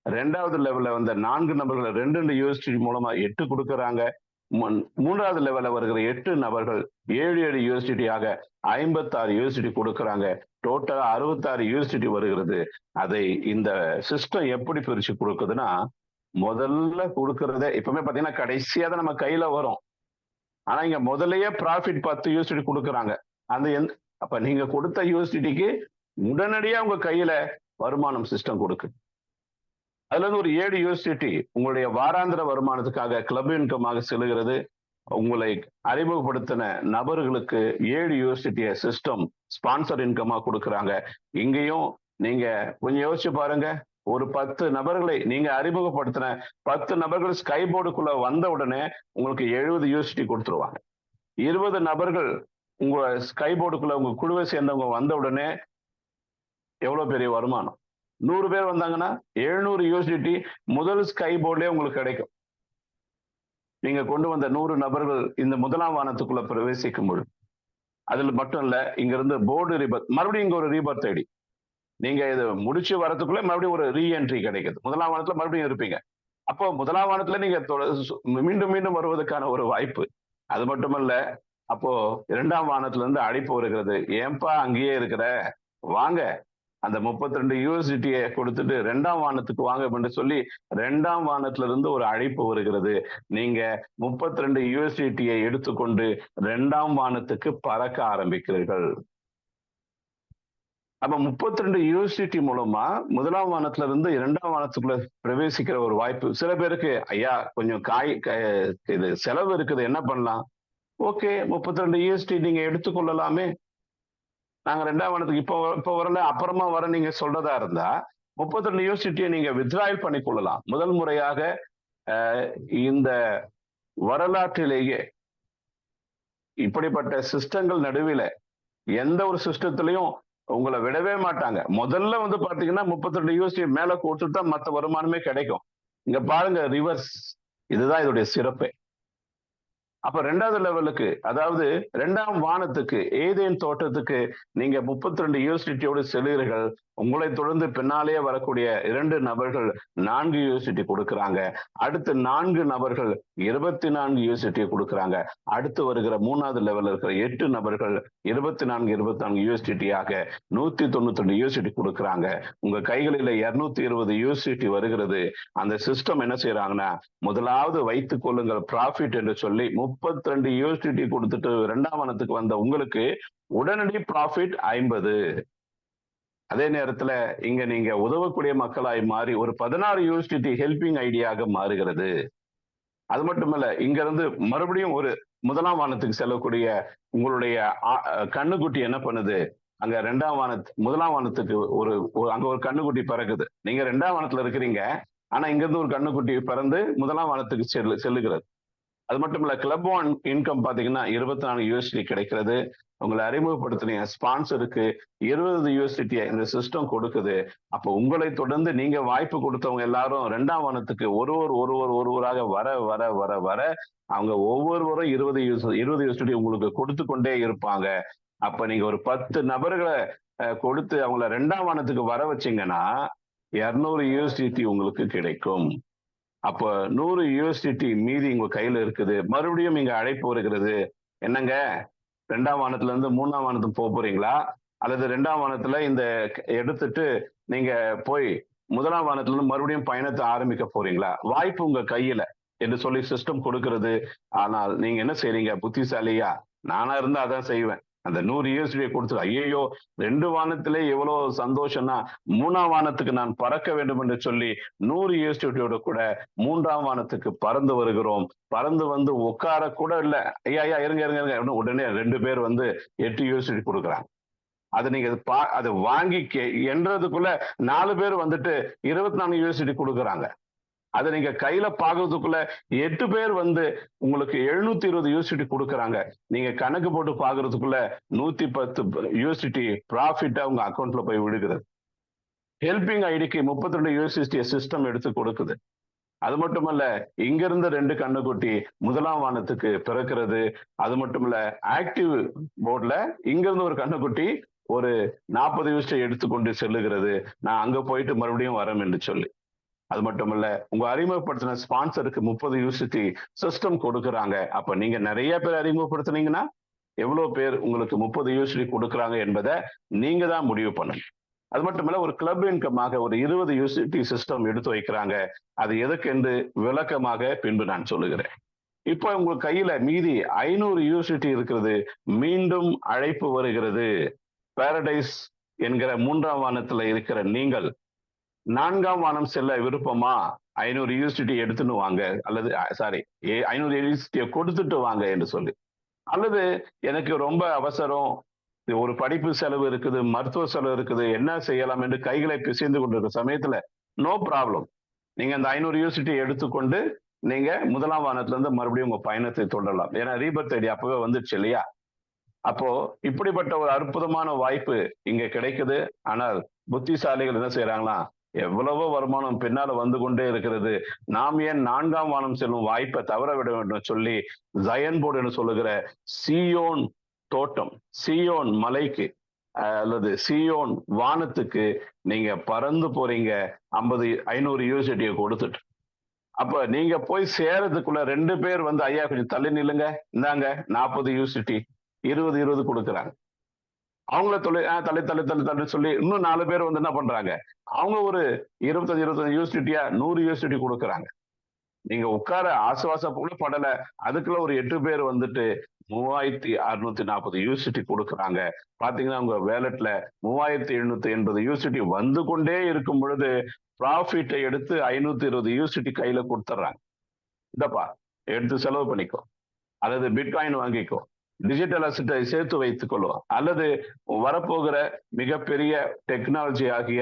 2வது லெவல்ல வந்த 4 நபர்கள் 2 யூஎஸ்டிடி மூலமா 8 கொடுக்கறாங்க. 3வது லெவல்ல வருகிற 8 நபர்கள் 7 யூஎஸ்டிடி ஆக 56 யூஎஸ்டிடி கொடுக்கறாங்க. டோட்டலா 66 யூஎஸ்டிடி வருகிறது. அதை இந்த சிஸ்டம் எப்படி பிரிச்சு கொடுக்குதுன்னா, முதல்ல கொடுக்கறத எப்பவுமே பாத்தீங்கன்னா கடைசியா தான் நம்ம கையில வரும். ஆனா இங்க முதல்லயே ப்ராஃபிட் 10 யூஎஸ்டிடி கொடுக்கறாங்க. அந்த அப்ப நீங்க கொடுத்த யூஎஸ்டிடிக்கு உடனடியா உங்க கையில வருமானம் சிஸ்டம் கொடுக்கு. அதுல இருந்து ஒரு 7 யூஎஸ்டிடி உங்களுடைய வாராந்திர வருமானத்துக்காக கிளப் இன்கமாக செல்லுகிறது. உங்களை அறிமுகப்படுத்தின நபர்களுக்கு 7 யூஎஸ்டிடிய சிஸ்டம் ஸ்பான்சர் இன்கமா கொடுக்கறாங்க. இங்கேயும் நீங்க கொஞ்சம் யோசிச்சு பாருங்க. ஒரு 10 நபர்களை நீங்க அறிமுகப்படுத்தின 10 நபர்கள் ஸ்கை போர்டுக்குள்ள வந்த உடனே உங்களுக்கு 70 யூஎஸ்டிடி கொடுத்துருவாங்க. 20 நபர்கள் உங்க ஸ்கை போர்டுக்குள்ள உங்க குழுவை சேர்ந்தவங்க வந்த உடனே எவ்வளவு பெரிய வருமானம்? 100 பேர் வந்தாங்கன்னா 700 யூஎஸ்டிடி முதல் ஸ்கை போர்ட்லயே உங்களுக்கு கிடைக்கும். நீங்க கொண்டு வந்த 100 நபர்கள் இந்த முதலாம் வானத்துக்குள்ள பிரவேசிக்கும் பொழுது. அதுல மட்டும் இல்ல, இங்க இருந்து போர்டு ரீபர்த் மறுபடியும் இங்க ஒரு ரீபர்த் ஐடி. நீங்க இதை முடிச்சு வரதுக்குள்ள மறுபடியும் ஒரு ரீஎன்ட்ரி கிடைக்குது. முதலாம் வானத்துல மறுபடியும் இருப்பீங்க. அப்போ முதலாம் வானத்துல நீங்க மீண்டும் மீண்டும் வருவதற்கான ஒரு வாய்ப்பு. அது மட்டுமல்ல, அப்போ 2ஆம் வானத்துல இருந்து அழைப்பு வருகிறது. ஏன்பா அங்கேயே இருக்கிற? வாங்க, அந்த 32 யூஎஸ்டிடியை கொடுத்துட்டு 2ஆம் வானத்துக்கு வாங்க என்று சொல்லி 2ஆம் வானத்துல இருந்து ஒரு அழைப்பு வருகிறது. நீங்க 32 யூஎஸ்டிடியை எடுத்துக்கொண்டு 2ஆம் வானத்துக்கு பறக்க ஆரம்பிக்கிறீர்கள். அப்ப 32 யூஎஸ்டிடி மூலமா முதலாம் வானத்துல இருந்து 2ஆம் வானத்துக்குள்ள பிரவேசிக்கிற ஒரு வாய்ப்பு. சில பேருக்கு ஐயா கொஞ்சம் இது செலவு இருக்குது, என்ன பண்ணலாம்? ஓகே, 32 யூஎஸ்டி நீங்க எடுத்துக்கொள்ளலாமே. நாங்க 2ஆம் வானத்துக்கு இப்போ வரல, அப்புறமா வர நீங்க சொல்றதா இருந்தா 32 யூஎஸ்டியை நீங்க வித்ட்ராயல் பண்ணி கொள்ளலாம். முதல் முறையாக இந்த வரலாற்றிலேயே இப்படிப்பட்ட சிஸ்டங்கள் நடுவில் எந்த ஒரு சிஸ்டத்திலையும் உங்களை விடவே மாட்டாங்க. முதல்ல வந்து பாத்தீங்கன்னா 32 யூஎஸ்டி மேல கொடுத்துட்டு தான் மற்ற வருமானமே கிடைக்கும். இங்க பாருங்க, ரிவர்ஸ். இதுதான் இதோடைய சிறப்பே. அப்ப 2வது லெவலுக்கு, அதாவது 2ஆம் வானத்துக்கு, ஏதேன் தோட்டத்துக்கு நீங்க 32 யூஎஸ்டியோடு செல்லுகிறீர்கள். உங்களை தொடர்ந்து பின்னாலேயே வரக்கூடிய 2 நபர்கள் 4 யூஎஸ்டி கொடுக்கறாங்க. அடுத்து 4 நபர்கள் 24 யூஎஸ்டி கொடுக்கறாங்க. அடுத்து வருகிற 3வது லெவல்ல இருக்கிற 8 நபர்கள் 24 யூஎஸ்டியாக 192 யூஎஸ்டி கொடுக்கறாங்க. உங்க கைகளில 220 யூஎஸ்டி வருகிறது. அந்த சிஸ்டம் என்ன செய்யறாங்கன்னா, முதலாவது வைத்துக் கொள்ளுங்கள் ப்ராஃபிட் என்று சொல்லி 32 யூஎஸ்டி கொடுத்துட்டு 2ஆம் வானத்துக்கு வந்த உங்களுக்கு உடனடி ப்ராஃபிட் 50. அதே நேரத்துல இங்க நீங்க உதவக்கூடிய மக்களாய் மாறி ஒரு 16 யூஎஸ்டி ஹெல்பிங் ஐடியாக மாறுகிறது. அது மட்டுமல்ல, இங்க இருந்து மறுபடியும் ஒரு முதலாம் வானத்துக்கு செல்லக்கூடிய உங்களுடைய கண்ணுக்குட்டி என்ன பண்ணுது? அங்க 2ஆம் முதலாம் வானத்துக்கு அங்க ஒரு கண்ணுக்குட்டி பிறகுது. நீங்க 2ஆம் வானத்துல இருக்கிறீங்க, ஆனா இங்க இருந்து ஒரு கண்ணுக்குட்டி பிறந்து முதலாம் வானத்துக்கு செல்லுகிறது. அது மட்டும் இல்ல, கிளப் ஒன் இன்கம் பாத்தீங்கன்னா 24 யூஎஸ்டி கிடைக்கிறது. உங்களை அறிமுகப்படுத்தின ஸ்பான்சருக்கு 20 யூஎஸ்டி இந்த சிஸ்டம் கொடுக்குது. அப்போ உங்களை தொடர்ந்து நீங்க வாய்ப்பு கொடுத்தவங்க எல்லாரும் 2ஆம் வானத்துக்கு ஒருவராக வர வர வர வர அவங்க ஒவ்வொருவரும் 20 யூஎஸ்டி உங்களுக்கு கொடுத்து கொண்டே இருப்பாங்க. அப்ப நீங்க ஒரு 10 நபர்களை கொடுத்து அவங்கள 2ஆம் வானத்துக்கு வர வச்சீங்கன்னா 200 யூஎஸ்டி உங்களுக்கு கிடைக்கும். அப்போ 100 யூஎஸ்டிடி மீதி உங்க கையில இருக்குது. மறுபடியும் இங்க அழைப்பு வருகிறது. என்னங்க, 2ஆம் வானத்துல இருந்து 3ஆம் வானத்துக்கு போறீங்களா? அல்லது 2ஆம் வானத்துல இந்த எடுத்துட்டு நீங்க போய் 1ஆம் வானத்துல இருந்து மறுபடியும் பயணத்தை ஆரம்பிக்க போறீங்களா? வாய்ப்பு உங்க கையில என்று சொல்லி சிஸ்டம் கொடுக்கிறது. ஆனால் நீங்க என்ன செய்றீங்க? புத்திசாலியா? நானா இருந்தா அதான் செய்வேன். அந்த 100 யூஎஸ்டியை கொடுத்து, ஐயையோ 2 வானத்திலே எவ்வளவு சந்தோஷம்னா 3ஆம் வானத்துக்கு நான் பறக்க வேண்டும் என்று சொல்லி 100 யூஎஸ்டியோட கூட 3ஆம் வானத்துக்கு பறந்து வருகிறோம். பறந்து வந்து உட்கார கூட இல்ல. ஐயா ஐயா இருங்க இருங்க இருங்க, உடனே 2 பேர் வந்து 8 யூஎஸ்டி கொடுக்குறாங்க. அதை நீங்க அதை வாங்கி என்றதுக்குள்ள 4 பேர் வந்துட்டு 24 யூஎஸ்டி கொடுக்குறாங்க. அதை நீங்க கையில பாக்குறதுக்குள்ள 8 பேர் வந்து உங்களுக்கு 720 யூஎஸ்டி கொடுக்குறாங்க. நீங்க கணக்கு போட்டு பாக்குறதுக்குள்ள 110 யூஎஸ்டி ப்ராஃபிட்டா உங்க அக்கௌண்ட்ல போய் விடுகிறது. ஹெல்பிங் ஐடிக்கு 32 யூஎஸ்டி சிஸ்டம் எடுத்து கொடுக்குது. அது மட்டுமல்ல, இங்க இருந்த 2 கண்ணுக்குட்டி 1ஆம் வானத்துக்கு பிறக்கிறது. அது மட்டுமல்ல, ஆக்டிவ் போர்ட்ல இங்க இருந்து ஒரு கண்ணுக்குட்டி ஒரு 40 யூஎஸ்டி எடுத்துக்கொண்டு செல்லுகிறது. நான் அங்க போயிட்டு மறுபடியும் வரேன் என்று சொல்லி. அது மட்டுமல்ல, உங்க அறிமுகப்படுத்தின ஸ்பான்சருக்கு 30 யூஎஸ்டி சிஸ்டம் கொடுக்குறாங்க. அப்ப நீங்க நிறைய பேர் அறிமுகப்படுத்தினீங்கன்னா எவ்வளவு பேர் உங்களுக்கு 30 யூஎஸ்டி கொடுக்குறாங்க என்பதை நீங்க தான் முடிவு பண்ணணும். அது மட்டுமல்ல, ஒரு கிளப் இன்கமாக ஒரு 20 யூஎஸ்டி சிஸ்டம் எடுத்து வைக்கிறாங்க. அது எதுக்கு என்று விளக்கமாக பின்பு நான் சொல்லுகிறேன். இப்ப உங்க கையில மீதி 500 யூஎஸ்டி இருக்கிறது. மீண்டும் அழைப்பு வருகிறது. பாரடைஸ் என்கிற 3ஆம் வானத்துல இருக்கிற நீங்கள் 4ஆம் வானம் செல்ல விருப்பமா? 500 யூஎஸ்டி எடுத்துன்னு வாங்க, அல்லது 500 யூஎஸ்டியை கொடுத்துட்டு வாங்க என்று சொல்லி. அல்லது எனக்கு ரொம்ப அவசரம், ஒரு படிப்பு செலவு இருக்குது, மருத்துவ செலவு இருக்குது, என்ன செய்யலாம் என்று கைகளை பிசைந்து கொண்டிருக்கிற சமயத்துல நோ ப்ராப்ளம். நீங்க அந்த 500 யூஎஸ்டி எடுத்துக்கொண்டு நீங்க 1ஆம் வானத்துல இருந்து மறுபடியும் உங்க பயணத்தை தொடரலாம். ஏன்னா ரீபர்த் ஐடி அப்பவே வந்துடுச்சு இல்லையா? அப்போ இப்படிப்பட்ட ஒரு அற்புதமான வாய்ப்பு இங்க கிடைக்குது. ஆனால் புத்திசாலிகள் என்ன செய்யறாங்களா? எவ்வளவோ வருமானம் பின்னால வந்து கொண்டே இருக்கிறது, நாம் ஏன் 4ஆம் வானம் செல்லும் வாய்ப்பை தவற விட வேண்டும் சொல்லி ஜயன் போர்டு என்று சொல்லுகிற சியோன் தோட்டம், சியோன் மலைக்கு அல்லது சியோன் வானத்துக்கு நீங்க பறந்து போறீங்க 500 யூஎஸ்டியை கொடுத்துட்டு. அப்ப நீங்க போய் சேரதுக்குள்ள 2 பேர் வந்து, ஐயா கொஞ்சம் தள்ளி நில்லுங்க, இந்தாங்க 40 யூஎஸ்டி 20 கொடுக்குறாங்க. அவங்கள தள்ளி சொல்லி இன்னும் 4 பேர் வந்து என்ன பண்றாங்க, அவங்க ஒரு 25 யூஎஸ்டியா 100 யூஎஸ்டி கொடுக்குறாங்க. நீங்க உட்கார ஆசுவாசம் கூட படல, அதுக்குள்ள ஒரு 8 பேர் வந்துட்டு 3640 யூஎஸ்டி கொடுக்குறாங்க. பாத்தீங்கன்னா உங்க வேலட்ல 3780 யூஎஸ்டி வந்து கொண்டே இருக்கும் பொழுது ப்ராஃபிட்டை எடுத்து 520 யூஎஸ்டி கையில கொடுத்துட்றாங்க. இதப்பா எடுத்து செலவு பண்ணிக்கோ, அல்லது பிட்காயின் வாங்கிக்கோ, டிஜிட்டல் அசெட்டை சேர்த்து வைத்துக் கொள்வோம், அல்லது வரப்போகிற மிகப்பெரிய டெக்னாலஜி ஆகிய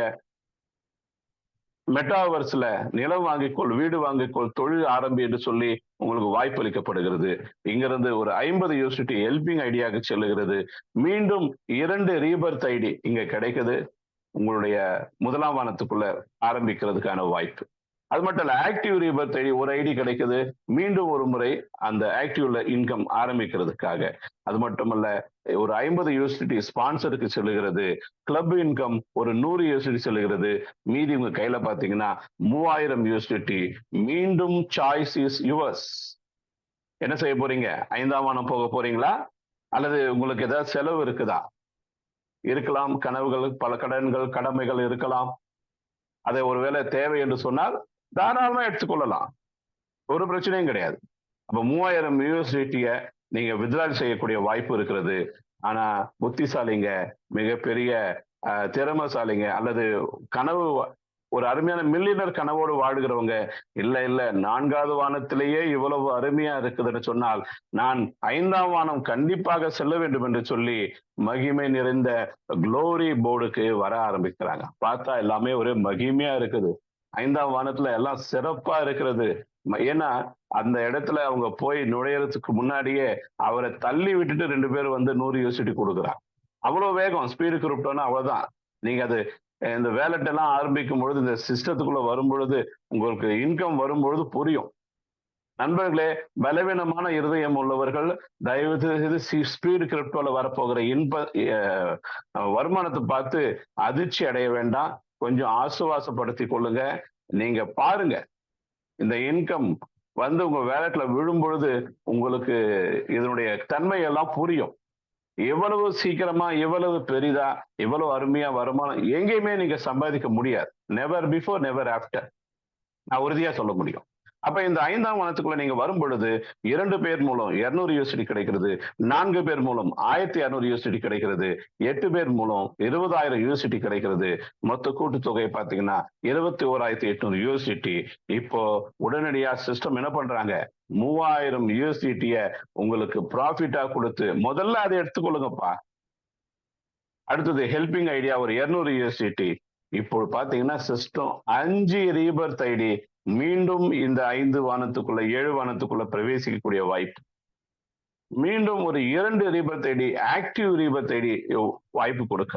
மெட்டாவர்ஸ்ல நிலம் வாங்கிக்கொள், வீடு வாங்கிக்கொள், தொழில் ஆரம்பி என்று சொல்லி உங்களுக்கு வாய்ப்பு அளிக்கப்படுகிறது. இங்கிருந்து ஒரு 50 யூஎஸ்டி ஹெல்பிங் ஐடியாக செல்லுகிறது. மீண்டும் 2 ரீபர்த் ஐடி இங்க கிடைக்குது. உங்களுடைய 1ஆம் வானத்துக்குள்ள ஆரம்பிக்கிறதுக்கான வாய்ப்பு. அது மட்டும் இல்ல, ஆக்டிவ் ரீபர்த் ஐடி ஒரு ஐடி கிடைக்குது. மீண்டும் ஒரு முறை அந்த ஆக்டிவ்ல இன்கம் ஆரம்பிக்கிறதுக்காக. அது மட்டுமல்ல, ஒரு 50 யூஎஸ்டி ஸ்பான்சருக்கு செல்லுகிறது. கிளப் இன்கம் ஒரு 100 யூஎஸ்டி செல்லுகிறது. மீதி உங்க கையில பாத்தீங்கன்னா 3000 யூஎஸ்டி. மீண்டும் சாய்ஸ் இஸ் யுவர்ஸ். என்ன செய்ய போறீங்க? 5ஆம் வானம் போக போறீங்களா? அல்லது உங்களுக்கு ஏதாவது செலவு இருக்குதா? இருக்கலாம். கனவுகள், பல கடன்கள், கடமைகள் இருக்கலாம். அதை ஒருவேளை தேவை என்று சொன்னால் தாராளமா எடுத்துக்கொள்ளலாம், ஒரு பிரச்சனையும் கிடையாது. அப்ப 3000 யூஎஸ்டிய நீங்க வித்ட்ரால் செய்யக்கூடிய வாய்ப்பு இருக்கிறது. ஆனா புத்திசாலிங்க, மிகப்பெரிய திறமைசாலிங்க, அல்லது கனவு ஒரு அருமையான மில்லியனர் கனவோடு வாழுகிறவங்க, இல்ல 4வது வானத்திலேயே இவ்வளவு அருமையா இருக்குதுன்னு சொன்னால் நான் 5ஆம் வானம் கண்டிப்பாக செல்ல வேண்டும் என்று சொல்லி மகிமை நிறைந்த குளோரி போர்டுக்கு வர ஆரம்பிக்கிறாங்க. பார்த்தா எல்லாமே ஒரே மகிமையா இருக்குது. 5ஆம் வானத்துல எல்லாம் சிறப்பா இருக்கிறது. ஏன்னா அந்த இடத்துல அவங்க போய் நுழையறதுக்கு முன்னாடியே அவரை தள்ளி விட்டுட்டு 2 பேர் வந்து 100 யூஎஸ்டி கொடுக்குறாங்க. அவ்வளவு வேகம், ஸ்பீடு கிரிப்டோன்னா அவ்வளவுதான். நீங்க அது இந்த வேலட் எல்லாம் ஆரம்பிக்கும் பொழுது, இந்த சிஸ்டத்துக்குள்ள வரும் பொழுது, உங்களுக்கு இன்கம் வரும் பொழுது புரியும். நண்பர்களே, பலவீனமான இருதயம் உள்ளவர்கள் தயவு செய்து ஸ்பீடு கிரிப்டோல வரப்போகிற வருமானத்தை பார்த்து அதிர்ச்சி அடைய வேண்டாம். கொஞ்சம் ஆசுவாசப்படுத்திக் கொள்ளுங்க. நீங்க பாருங்க, இந்த இன்கம் வந்து உங்க வேலட்ல விழும் பொழுது உங்களுக்கு இதனுடைய தன்மை எல்லாம் புரியும். எவ்வளவு சீக்கிரமா, எவ்வளவு பெரிதா, எவ்வளவு அருமையா வருமானம் எங்கேயுமே நீங்க சம்பாதிக்க முடியாது. Never before, never after. நான் உறுதியா சொல்ல முடியும். அப்ப இந்த 5ஆம் வானத்துக்குள்ள நீங்க வரும் பொழுது 2 பேர் மூலம் 200 யூஎஸ்டி கிடைக்கிறது. 4 பேர் மூலம் 1200 யூஎஸ்டி கிடைக்கிறது. 8 பேர் மூலம் 20,000 யூஎஸ்டி கிடைக்கிறது. மொத்த கூட்டுத்தொகை பாத்தீங்கன்னா 21,800 யூஎஸ்டி. இப்போ உடனடியா சிஸ்டம் என்ன பண்றாங்க, 3000 யூஎஸ்டிய உங்களுக்கு ப்ராஃபிட்டா கொடுத்து முதல்ல அதை எடுத்துக்கொள்ளுங்கப்பா. அடுத்தது ஹெல்பிங் ஐடியா ஒரு 200 யூஎஸ்டி. இப்போ பாத்தீங்கன்னா சிஸ்டம் 5 ரீபர்த் ஐடி மீண்டும் இந்த 5 வானத்துக்குள்ள 7 வானத்துக்குள்ள பிரவேசிக்கக்கூடிய வாய்ப்பு. மீண்டும் ஒரு 2 rebirth ID, active rebirth ID வாய்ப்பு கொடுக்க.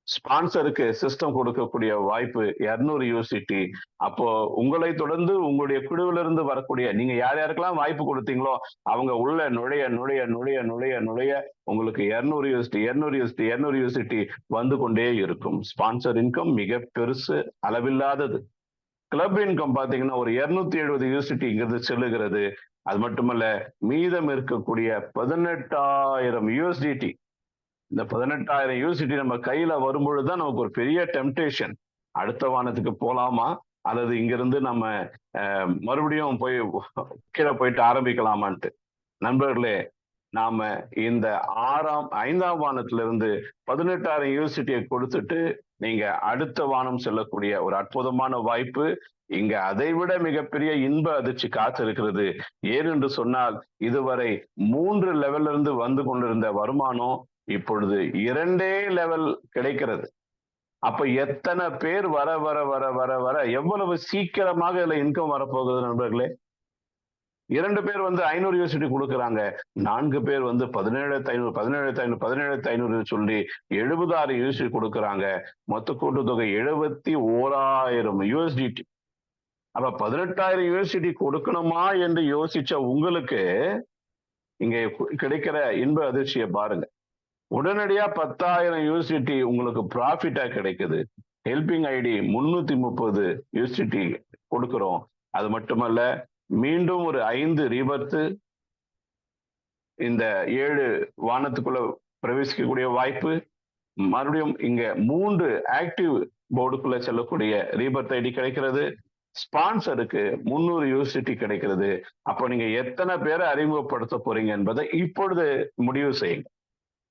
ஸ்பான்சருக்கு சிஸ்டம் கொடுக்கக்கூடிய வாய்ப்பு 200 யூஎஸ்டி. அப்போ உங்களை தொடர்ந்து உங்களுடைய குழுவிலிருந்து வரக்கூடிய நீங்க யார் யாருக்கெல்லாம் வாய்ப்பு கொடுத்தீங்களோ அவங்க உள்ள நுழைய நுழைய நுழைய நுழைய நுழைய உங்களுக்கு 200 யூஎஸ்டி 200 யூஎஸ்டி 200 யூஎஸ்டி வந்து கொண்டே இருக்கும். ஸ்பான்சர் இன்கம் மிக பெருசு, அளவில்லாதது. கிளப் இன்கம் பாத்தீங்கன்னா ஒரு 270 யூஎஸ்டிங்கிறது செல்லுகிறது. அது மட்டுமல்ல, மீதம் இருக்கக்கூடிய 18,000 யூஎஸ்டிடி, இந்த 18,000 யூஎஸ்டிடி நம்ம கையில வரும்பொழுதுதான் நமக்கு ஒரு பெரிய டெம்டேஷன். அடுத்த வானத்துக்கு போலாமா அல்லது இங்கிருந்து நம்ம மறுபடியும் போய் கீழே போயிட்டு ஆரம்பிக்கலாமான்ட்டு. நண்பர்களே, நாம இந்த 5ஆம் வானத்திலிருந்து 18,000 யூனிவர்சிட்டியை கொடுத்துட்டு நீங்க அடுத்த வானம் செல்லக்கூடிய ஒரு அற்புதமான வாய்ப்பு. இங்க அதைவிட மிகப்பெரிய இன்ப அதிர்ச்சி காத்திருக்கிறது. ஏனென்று சொன்னால் இதுவரை 3 லெவல்ல இருந்து வந்து கொண்டிருந்த வருமானம் இப்பொழுது 2 லெவல் கிடைக்கிறது. அப்ப எத்தனை பேர் வர வர வர வர வர எவ்வளவு சீக்கிரமாக இதுல இன்கம் வரப்போகுது நண்பர்களே. 2 பேர் வந்து 500 யூனிவர்சிட்டி கொடுக்குறாங்க. 4 பேர் வந்து 17,500 சொல்லி 76 யூனிவர்சிட்டி கொடுக்குறாங்க. மொத்த கூட்டுத்தொகை 71,000 யூஎஸ்டிடி. அப்ப 18,000 யூனிவர்சிட்டி கொடுக்கணுமா என்று யோசிச்ச உங்களுக்கு இங்க கிடைக்கிற இன்ப அதிர்ச்சியை பாருங்க. உடனடியா 10,000 யூனிவர்சிட்டி உங்களுக்கு ப்ராஃபிட்டா கிடைக்குது. ஹெல்பிங் ஐடி 330 யூனிவர்சிட்டி கொடுக்கிறோம். அது மட்டுமல்ல, மீண்டும் ஒரு 5 ரீபர்த்து, இந்த 7 வானத்துக்குள்ள பிரவேசிக்கக்கூடிய வாய்ப்பு. மறுபடியும் இங்க 3 ஆக்டிவ் போர்டுக்குள்ள செல்லக்கூடிய ரீபர்த் ஐடி கிடைக்கிறது. ஸ்பான்சருக்கு 300 யூனிவர்சிட்டி கிடைக்கிறது. அப்போ நீங்க எத்தனை பேரை அறிமுகப்படுத்த போறீங்க என்பதை இப்பொழுது முடிவு செய்யுங்க.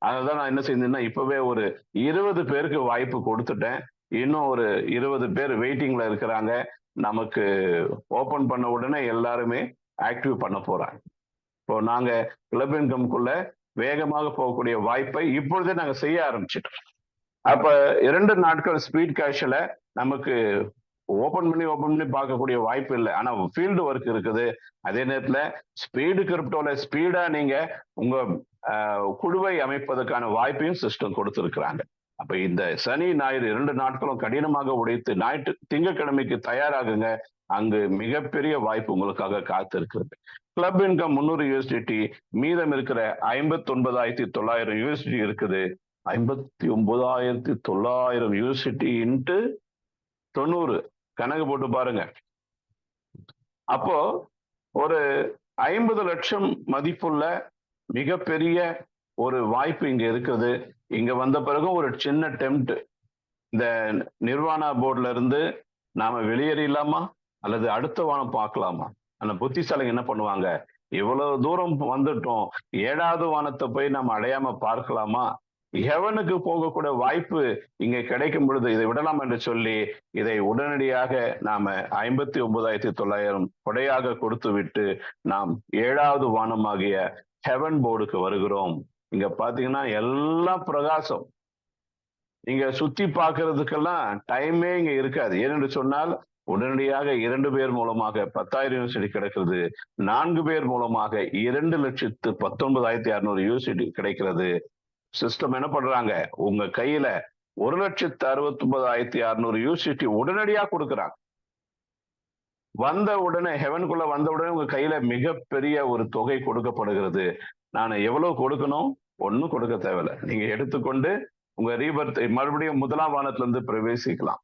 அதனால நான் என்ன செஞ்சேன்னா, இப்பவே ஒரு 20 பேருக்கு வாய்ப்பு கொடுத்துட்டேன். இன்னும் ஒரு 20 பேர் வெயிட்டிங்ல இருக்கிறாங்க. நமக்கு ஓபன் பண்ண உடனே எல்லாருமே ஆக்டிவ் பண்ண போறாங்க. இப்போ நாங்க கிளப் இன்கம்குள்ள வேகமாக போகக்கூடிய வாய்ப்பை இப்பொழுதே நாங்க செய்ய ஆரம்பிச்சிட்டோம். அப்ப 2 நாட்கள் ஸ்பீட் கேஷ்ல நமக்கு ஓபன் பண்ணி பார்க்கக்கூடிய வாய்ப்பு இல்லை. ஆனா ஃபீல்டு ஒர்க் இருக்குது. அதே நேரத்துல ஸ்பீடு கிரிப்டோல ஸ்பீடா நீங்க உங்க குழுவை அமைப்பதற்கான வாய்ப்பையும் சிஸ்டம் கொடுத்திருக்கிறாங்க. அப்ப இந்த சனி ஞாயிறு 2 நாட்களும் கடினமாக உடைத்து திங்கட்கிழமைக்கு தயாராகுங்க. அங்கு மிகப்பெரிய வாய்ப்பு உங்களுக்காக காத்து இருக்கிறது. கிளப் இன்கம் 300 யூஎஸ்டிடி, மீதம் இருக்கிற 59,900 யூஎஸ்டி இருக்குது. 59,900 யூஎஸ்டி இன்ட்டு 90 கணக்கு போட்டு பாருங்க. அப்போ ஒரு 50 லட்சம் மதிப்புள்ள மிகப்பெரிய ஒரு வாய்ப்பு இங்க இருக்குது. இங்க வந்த பிறகு ஒரு சின்ன டெம்ப்ட், இந்த நிர்வாணா போர்டுல இருந்து நாம வெளியேறலாமா அல்லது அடுத்த வானம் பார்க்கலாமா? அந்த புத்திசாலிங்க என்ன பண்ணுவாங்க, இவ்வளவு தூரம் வந்துட்டோம், 7வது வானத்தை போய் நம்ம அடையாம பார்க்கலாமா? ஹெவனுக்கு போகக்கூடிய வாய்ப்பு இங்க கிடைக்கும் பொழுது இதை விடலாம் என்று சொல்லி இதை உடனடியாக நாம 59,900 கொடையாக கொடுத்து விட்டு நாம் 7வது வானமாகிய ஹெவன் போர்டுக்கு வருகிறோம். இங்க பாத்தீங்கன்னா எல்லாம் பிரகாசம். நீங்க சுத்தி பார்க்கறதுக்கெல்லாம் டைமே இங்க இருக்காது. ஏனென்று சொன்னால் உடனடியாக 2 பேர் மூலமாக 10,000 யூனிவர்சிட்டி கிடைக்கிறது. 4 பேர் மூலமாக 2,19,600 யூனிவர்சிட்டி கிடைக்கிறது. சிஸ்டம் என்ன பண்றாங்க, உங்க கையில 1,69,600 யூனிவர்சிட்டி உடனடியா கொடுக்குறாங்க. வந்த உடனே ஹெவனுக்குள்ள வந்த உடனே உங்க கையில மிகப்பெரிய ஒரு தொகை கொடுக்கப்படுகிறது. நான் எவ்வளவு கொடுக்கணும், ஒன்னும் கொடுக்க தேவையில்லை. நீங்க எடுத்துக்கொண்டு உங்க ரீபர்த் மறுபடியும் 1ஆம் வானத்துல இருந்து பிரவேசிக்கலாம்.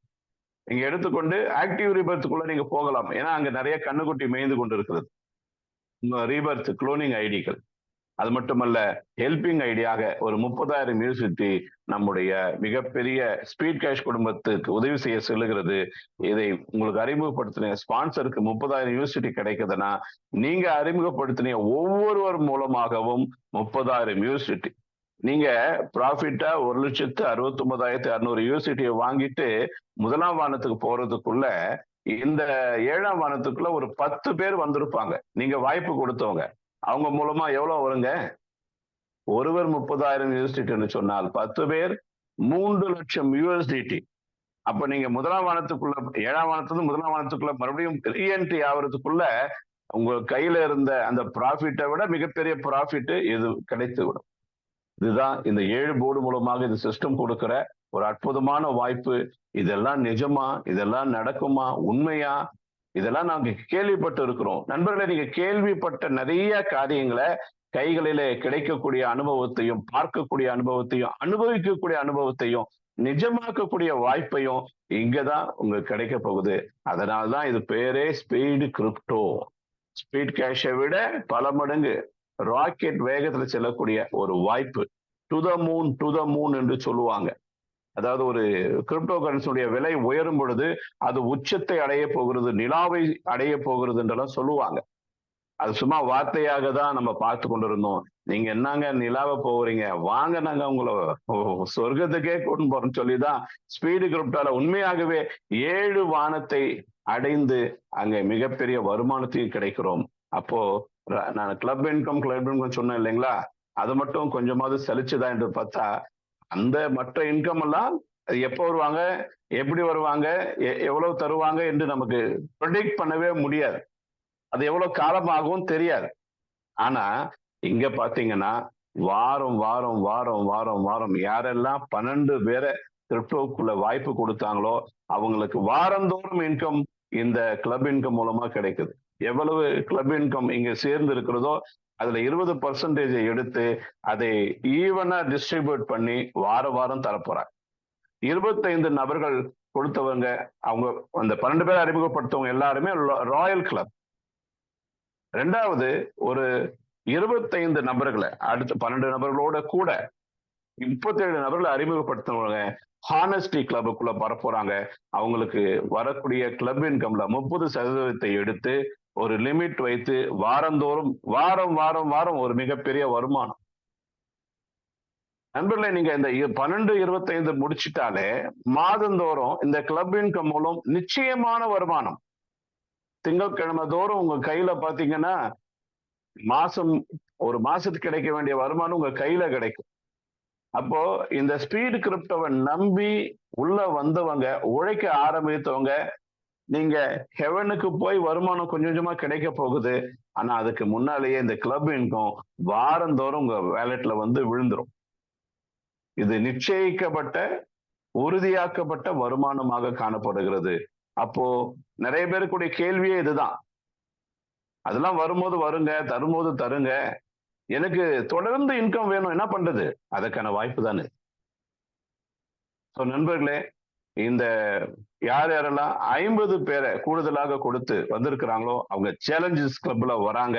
நீங்க எடுத்துக்கொண்டு ஆக்டிவ் ரீபர்த்துக்குள்ள நீங்க போகலாம். ஏன்னா அங்க நிறைய கண்ணுக்குட்டி மேய்ந்து கொண்டு இருக்கிறது. ரீபர்த் குளோனிங் ஐடிகள். அது மட்டுமல்ல, ஹெல்பிங் ஐடியாக ஒரு 30,000 யூனிவர்சிட்டி நம்முடைய மிகப்பெரிய ஸ்பீட் கேஷ் குடும்பத்துக்கு உதவி செய்ய செல்லுகிறது. இதை உங்களுக்கு அறிமுகப்படுத்தின ஸ்பான்சருக்கு 30,000 யூனிவர்சிட்டி கிடைக்குதுன்னா, நீங்க அறிமுகப்படுத்தின ஒவ்வொருவர் மூலமாகவும் 30,000 யூனிவர்சிட்டி. நீங்க ப்ராஃபிட்டா 1,69,600 யூனிவர்சிட்டியை வாங்கிட்டு முதலாம் வானத்துக்கு போறதுக்குள்ள இந்த 7ஆம் வானத்துக்குள்ள ஒரு 10 பேர் வந்திருப்பாங்க. நீங்க வாய்ப்பு கொடுத்தவங்க. அவங்க மூலமா எவ்வளவு வருங்க? ஒருவர் 30,000 யூனிவர்சிட்டி என்று சொன்னால் 10 பேர் 3 லட்சம் யூஎஸ்டிடி. அப்ப நீங்க முதலாம் வானத்துக்குள்ள 7ஆம் வானத்துல முதலாம் வானத்துக்குள்ள மறுபடியும் ரீஎன்ட்ரி ஆகிறதுக்குள்ள உங்க கையில இருந்த அந்த ப்ராஃபிட்டை விட மிகப்பெரிய ப்ராஃபிட் இது கிடைத்து விடும். இதுதான் இந்த 7 போர்டு மூலமாக இந்த சிஸ்டம் கொடுக்கிற ஒரு அற்புதமான வாய்ப்பு. இதெல்லாம் நிஜமா? இதெல்லாம் நடக்குமா? உண்மையா? இதெல்லாம் நாங்க கேள்விப்பட்டு இருக்கிறோம். நண்பர்களே, நீங்க கேள்விப்பட்ட நிறைய காரியங்களை கைகளிலே கிடைக்கக்கூடிய அனுபவத்தையும், பார்க்கக்கூடிய அனுபவத்தையும், அனுபவிக்கக்கூடிய அனுபவத்தையும், நிஜமாக்கக்கூடிய வாய்ப்பையும் இங்கதான் உங்களுக்கு கிடைக்க போகுது. அதனால்தான் இது பேரே ஸ்பீடு கிரிப்டோ. ஸ்பீட் கேஷை விட பல மடங்கு ராக்கெட் வேகத்துல செல்லக்கூடிய ஒரு வாய்ப்பு. டு த மூன் என்று சொல்லுவாங்க. அதாவது ஒரு கிரிப்டோ கரன்சியுடைய விலை உயரும் பொழுது அது உச்சத்தை அடைய போகிறது, நிலாவை அடைய போகிறது என்றெல்லாம் சொல்லுவாங்க. அது சும்மா வார்த்தையாக தான் நம்ம பார்த்து கொண்டிருந்தோம். நீங்க என்னங்க நிலாவை போகிறீங்க, வாங்க நாங்க உங்களை சொர்க்கத்துக்கே கொண்டு போறோம்னு சொல்லிதான் ஸ்பீடு கிரிப்டோல உண்மையாகவே 7 வானத்தை அடைந்து அங்க மிகப்பெரிய வருமானத்தையும் கிடைக்கிறோம். அப்போ நான் கிளப் இன்கம் சொன்னேன் இல்லைங்களா, அது மட்டும் கொஞ்சமாவது செழிச்சுதான் என்று பார்த்தா அந்த மற்ற இன்கம் எல்லாம் எப்போ வருவாங்க, எப்படி வருவாங்க, எவ்வளவு தருவாங்க என்று நமக்கு ப்ரெடிக்ட் பண்ணவே முடியாது. அது எவ்வளவு காலமாகவும் தெரியாது. ஆனா இங்க பாத்தீங்கன்னா வாரம் வாரம் வாரம் வாரம் வாரம் யாரெல்லாம் 12 பேரை கிரிப்டோக்குள்ள வாய்ப்பு கொடுத்தாங்களோ அவங்களுக்கு வாரந்தோறும் இன்கம் இந்த கிளப் இன்கம் மூலமா கிடைக்குது. எவ்வளவு கிளப் இன்கம் இங்க சேர்ந்து இருக்கிறதோ அதுல 20% எடுத்து அதை ஈவனா டிஸ்ட்ரிபியூட் பண்ணி வாரம் தரப்போறாங்க. 25 நபர்கள் கொடுத்தவங்க, அவங்க அந்த 12 பேர் அறிமுகப்படுத்தவங்க எல்லாருமே ராயல் கிளப். ரெண்டாவது ஒரு 25 நபர்களை அடுத்த 12 நபர்களோட கூட 37 நபர்களை அறிமுகப்படுத்தினவங்க ஹானஸ்டி கிளப்புக்குள்ள வரப்போறாங்க. அவங்களுக்கு வரக்கூடிய கிளப் இன்கம்ல 30% எடுத்து ஒரு லிமிட் வைத்து வாரந்தோறும் வாரம் ஒரு மிகப்பெரிய வருமானம். நண்பர்களே, நீங்க இந்த 12-25 முடிச்சிட்டாலே மாதந்தோறும் இந்த கிளப் இன்கம் மூலம் நிச்சயமான வருமானம். திங்கட்கிழமை தோறும் உங்க கையில பாத்தீங்கன்னா ஒரு மாசத்துக்கு கிடைக்க வேண்டிய வருமானம் உங்க கையில கிடைக்கும். அப்போ இந்த ஸ்பீடு கிரிப்டோவை நம்பி உள்ள வந்தவங்க, உழைக்க ஆரம்பித்தவங்க, நீங்க ஹெவனுக்கு போய் வருமானம் கொஞ்சம் கொஞ்சமா கிடைக்க போகுது. ஆனா அதுக்கு முன்னாலேயே இந்த கிளப் இன்கம் வாரந்தோறும் உங்க வேலெட்ல வந்து விழுந்துரும். இது நிச்சயிக்கப்பட்ட, உறுதியாக்கப்பட்ட வருமானமாக காணப்படுகிறது. அப்போ நிறைய பேருக்குடைய கேள்வியே இதுதான். அதெல்லாம் வரும்போது வருங்க, தரும்போது தருங்க, எனக்கு தொடர்ந்து இன்கம் வேணும், என்ன பண்றது? அதற்கான வாய்ப்பு தானே. நண்பர்களே, இந்த யாரெல்லாம் 50 பேரை கூடுதலாக கொடுத்து வந்திருக்கிறாங்களோ அவங்க சேலஞ்சஸ் கிளப்ல வராங்க.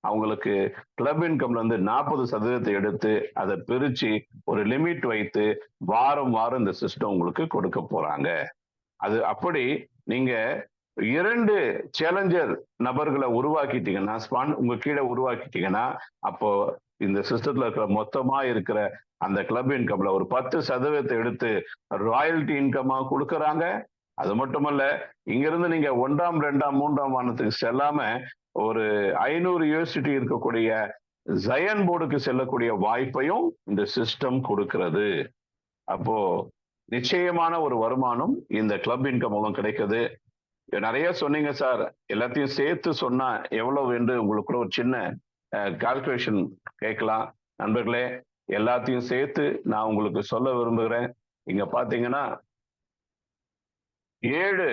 அவங்களுக்கு கிளப் இன்கம்ல இருந்து 40% எடுத்து அதை பிரிச்சு ஒரு லிமிட் வைத்து வாரம் இந்த சிஸ்டம் உங்களுக்கு கொடுக்க போறாங்க. அது அப்படி நீங்க 2 சேலஞ்சர் நபர்களை உருவாக்கிட்டீங்கன்னா, உங்க கீழே உருவாக்கிட்டீங்கன்னா, அப்போ இந்த சிஸ்டத்துல இருக்கிற மொத்தமா இருக்கிற அந்த கிளப் இன்கம்ல ஒரு 10% எடுத்து ராயல்டி இன்கமா கொடுக்கறாங்க. அது மட்டுமல்ல, இங்கிருந்து நீங்க 1ஆம் 2ஆம் 3ஆம் வானத்துக்கு செல்லாம ஒரு 500 யூனிவர்சிட்டி இருக்கக்கூடிய ஜயன் போர்டுக்கு செல்லக்கூடிய வாய்ப்பையும் இந்த சிஸ்டம் கொடுக்கிறது. அப்போ நிச்சயமான ஒரு வருமானம் இந்த கிளப் இன்கம் மூலம் கிடைக்குது. நிறைய சொன்னீங்க சார், எல்லாத்தையும் சேர்த்து சொன்னா எவ்வளவு என்று உங்களுக்கு ஒரு சின்ன கால்குலேஷன் கேட்கலாம். நண்பர்களே, எல்லாத்தையும் சேர்த்து நான் உங்களுக்கு சொல்ல விரும்புகிறேன். இங்க பாத்தீங்கன்னா 7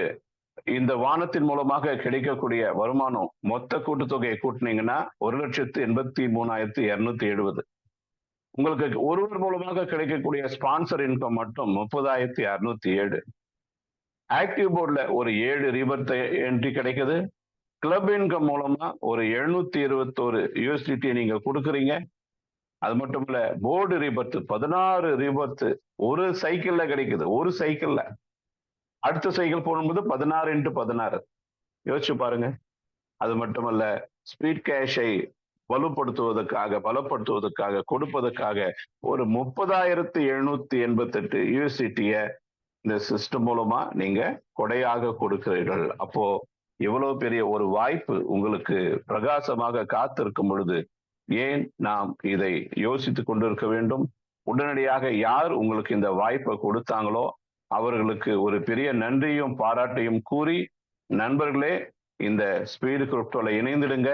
இந்த வானத்தின் மூலமாக கிடைக்கக்கூடிய வருமானம் மொத்த கூட்டுத்தொகையை கூட்டினீங்கன்னா 1,83,270. உங்களுக்கு ஒருவர் மூலமாக கிடைக்கக்கூடிய ஸ்பான்சர் இன்கம் மட்டும் 30,607. ஆக்டிவ் போர்ட்ல ஒரு 7 ரீபர்த் என்ட்ரி கிடைக்குது. கிளப் இன்கம் மூலமா ஒரு 721 USDT நீங்க கொடுக்குறீங்க. அது மட்டும் இல்ல, போர்டு ரீபர்த் 16 ரீபர்த் ஒரு சைக்கிள்ல கிடைக்குது. ஒரு சைக்கிள்ல. அடுத்த சைக்கிள் போடும்போது 16x16. யோசிச்சு பாருங்க. அது மட்டுமல்ல, ஸ்பீட் கேஷை பலப்படுத்துவதற்காக கொடுப்பதற்காக ஒரு 30,788 USDT இந்த சிஸ்டம் மூலமா நீங்க கொடையாக கொடுக்கிறீர்கள். அப்போ எவ்வளவு பெரிய ஒரு வாய்ப்பு உங்களுக்கு பிரகாசமாக காத்திருக்கும் பொழுது ஏன் நாம் இதை யோசித்துக் கொண்டிருக்க வேண்டும்? உடனடியாக யார் உங்களுக்கு இந்த வாய்ப்பை கொடுத்தாங்களோ அவர்களுக்கு ஒரு பெரிய நன்றியும் பாராட்டையும் கூறி, நண்பர்களே இந்த ஸ்பீடு கிரிப்டோல இணைந்திடுங்க.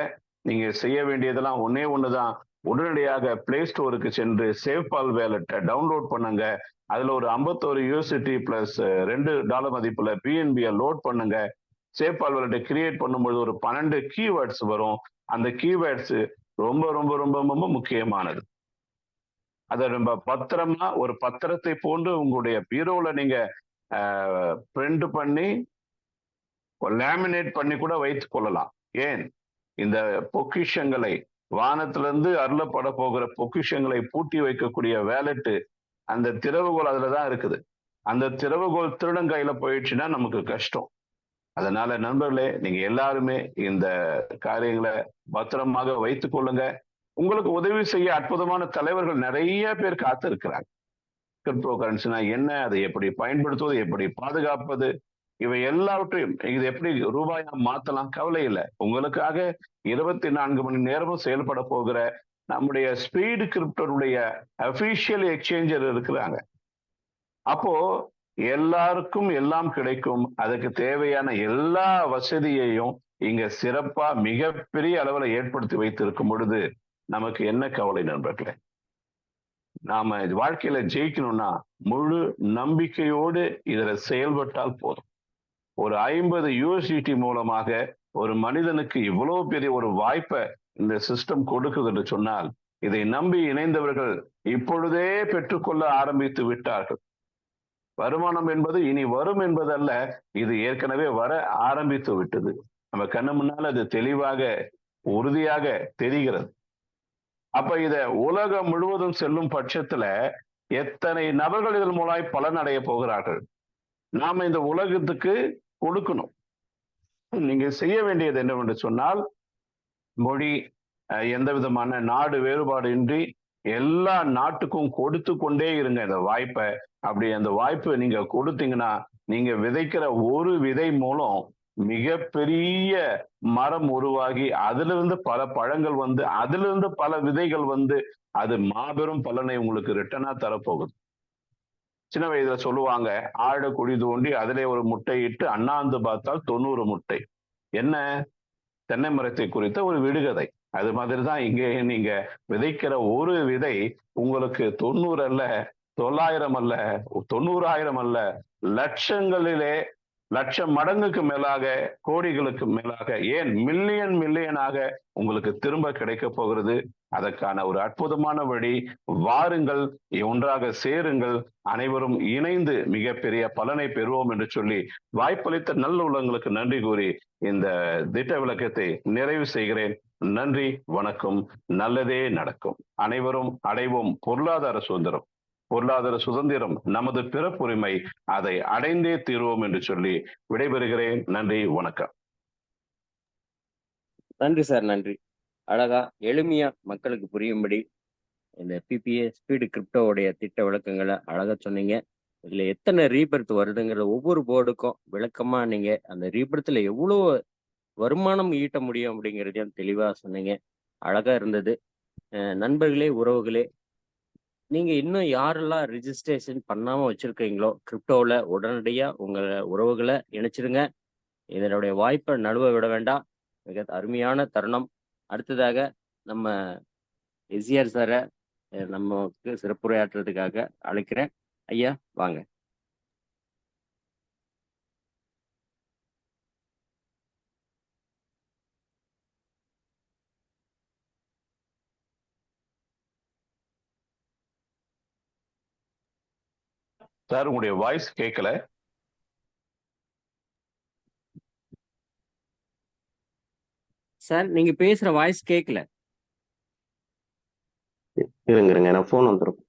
நீங்க செய்ய வேண்டியதெல்லாம் ஒண்ணே ஒண்ணுதான். உடனடியாக பிளே ஸ்டோருக்கு சென்று சேவ்பால் வேலெட்டை டவுன்லோட் பண்ணுங்க. அதுல ஒரு 51 USDT பிளஸ் $2 மதிப்புல BNB லோட் பண்ணுங்க. சேவ்பால் வேலெட்டை கிரியேட் பண்ணும்போது ஒரு 12 கீவேர்ட்ஸ் வரும். அந்த கீவேர்ட்ஸ் ரொம்ப ரொம்ப ரொம்ப ரொம்ப முக்கியமானது. அதை நம்ம பத்திரமா ஒரு பத்திரத்தை போன்று உங்களுடைய பீரோல நீங்க பிரிண்ட் பண்ணி லேமினேட் பண்ணி கூட வைத்துக் கொள்ளலாம். ஏன் இந்த பொக்கிஷங்களை வானத்திலிருந்து அருளப்பட போகிற பொக்கிஷங்களை பூட்டி வைக்கக்கூடிய வேலெட்டு அந்த திறவுகோல் அதுலதான் இருக்குது. அந்த திறவுகோல் திருடன் கையில போயிடுச்சுன்னா நமக்கு கஷ்டம். அதனால நண்பர்களே, நீங்க எல்லாருமே இந்த காரியங்களை பத்திரமாக வைத்துக் கொள்ளுங்க. உங்களுக்கு உதவி செய்ய அற்புதமான தலைவர்கள் நிறைய பேர் காத்து இருக்கிறாங்க. கிரிப்டோ கரன்சினா என்ன, அதை எப்படி பயன்படுத்துவது, எப்படி பாதுகாப்பது, இவை எல்லாவற்றையும் இது எப்படி ரூபாயா மாத்தலாம், கவலை இல்லை. உங்களுக்காக 24 மணி நேரமும் செயல்பட போகிற நம்முடைய ஸ்பீடு கிரிப்டோனுடைய அபிஷியல் எக்ஸ்சேஞ்சர் இருக்கிறாங்க. அப்போ எல்லாருக்கும் எல்லாம் கிடைக்கும். அதுக்கு தேவையான எல்லா வசதியையும் இங்க சிறப்பா மிகப்பெரிய அளவுல ஏற்படுத்தி வைத்திருக்கும் பொழுது நமக்கு என்ன கவலை நண்பர்களே? நாம வாழ்க்கையில ஜெயிக்கணும்னா முழு நம்பிக்கையோடு இதுல செயல்பட்டால் போதும். ஒரு 50 USDT மூலமாக ஒரு மனிதனுக்கு இவ்வளவு பெரிய ஒரு வாய்ப்பை இந்த சிஸ்டம் கொடுக்குது என்று சொன்னால், இதை நம்பி இணைந்தவர்கள் இப்பொழுதே பெற்றுக்கொள்ள ஆரம்பித்து விட்டார்கள். வருமானம் என்பது இனி வரும் என்பதல்ல, இது ஏற்கனவே வர ஆரம்பித்து விட்டது. நம்ம கண்ணு முன்னால் அது தெளிவாக உறுதியாக தெரிகிறது. அப்ப இத உலகம் முழுவதும் செல்லும் பட்சத்துல எத்தனை நபர்கள் இதன் மூலம் பலன் அடைய போகிறார்கள்? நாம இந்த உலகத்துக்கு கொடுக்கணும். நீங்க செய்ய வேண்டியது என்னவென்று சொன்னால், மொழி எந்த விதமான நாடு வேறுபாடு இன்றி எல்லா நாட்டுக்கும் கொடுத்து கொண்டே இருங்க இந்த வாய்ப்பை. அப்படி அந்த வாய்ப்பை நீங்க கொடுத்தீங்கன்னா, நீங்க விதைக்கிற ஒரு விதை மூலம் மிகப்பெரிய மரம் உருவாகி அதிலிருந்து பல பழங்கள் வந்து அதிலிருந்து பல விதைகள் வந்து அது மாபெரும் பலனை உங்களுக்கு ரிட்டர்னா தரப்போகுது. சின்ன வயதுல சொல்லுவாங்க, ஆழ குழி தோண்டி அதிலே ஒரு முட்டை இட்டு அண்ணாந்து பார்த்தால் 90 முட்டை. என்ன? தென்னை மரத்தை குறித்த ஒரு விடுகதை. அது மாதிரிதான் இங்கே நீங்க விதைக்கிற ஒரு விதை உங்களுக்கு 90 அல்ல, 900 அல்ல, 90,000 அல்ல, லட்சங்களிலே லட்சம் மடங்குக்கு மேலாக, கோடிகளுக்கு மேலாக, ஏன் மில்லியனாக உங்களுக்கு திரும்ப கிடைக்க போகிறது. அதற்கான ஒரு அற்புதமான வழி. வாருங்கள், ஒன்றாக சேருங்கள், அனைவரும் இணைந்து மிகப்பெரிய பலனை பெறுவோம் என்று சொல்லி வாய்ப்பளித்த நல்ல உள்ளங்களுக்கு நன்றி கூறி இந்த திட்ட விளக்கத்தை நிறைவு செய்கிறேன். நன்றி, வணக்கம். நல்லதே நடக்கும். அனைவரும் அடைவோம் பொருளாதார சுதந்திரம். பொருளாதார சுதந்திரம் நமது பிறப்புரிமை. அதை அடைந்தே தீர்வோம் என்று சொல்லி விடைபெறுகிறேன். நன்றி, வணக்கம். நன்றி சார், நன்றி. அழகா எளிமையா மக்களுக்கு புரியும்படி இந்த PPA ஸ்பீடு கிரிப்டோவுடைய திட்ட விளக்கங்களை அழகா சொன்னீங்க. இதுல எத்தனை ரீபர்த் வருதுங்கிற ஒவ்வொரு போர்டுக்கும் விளக்கமா நீங்க அந்த ரீபர்த்ல எவ்வளவு வருமானம் ஈட்ட முடியும் அப்படிங்கிறதையும் தெளிவா சொன்னீங்க. அழகா இருந்தது. நண்பர்களே, உறவுகளே, நீங்க இன்னும் யாரெல்லாம் ரிஜிஸ்ட்ரேஷன் பண்ணாம வச்சிருக்கீங்களோ கிரிப்டோவில் உடனடியா உங்க உறவுகளை இணைச்சிருங்க. இதனுடைய வாய்ப்பை நழுவ விட வேண்டாம். மிக அருமையான தருணம். அடுத்ததாக நம்ம எஸ்ஆர் சாரை நமக்கு சிறப்புரையாற்றுறதுக்காக அழைக்கிறேன். ஐயா, வாங்க. சார், உங்களுடைய வாய்ஸ் கேட்கல. சார் நீங்க பேசுற வாய்ஸ் கேட்கல. இருங்க நான் ஃபோன் வந்துடும்.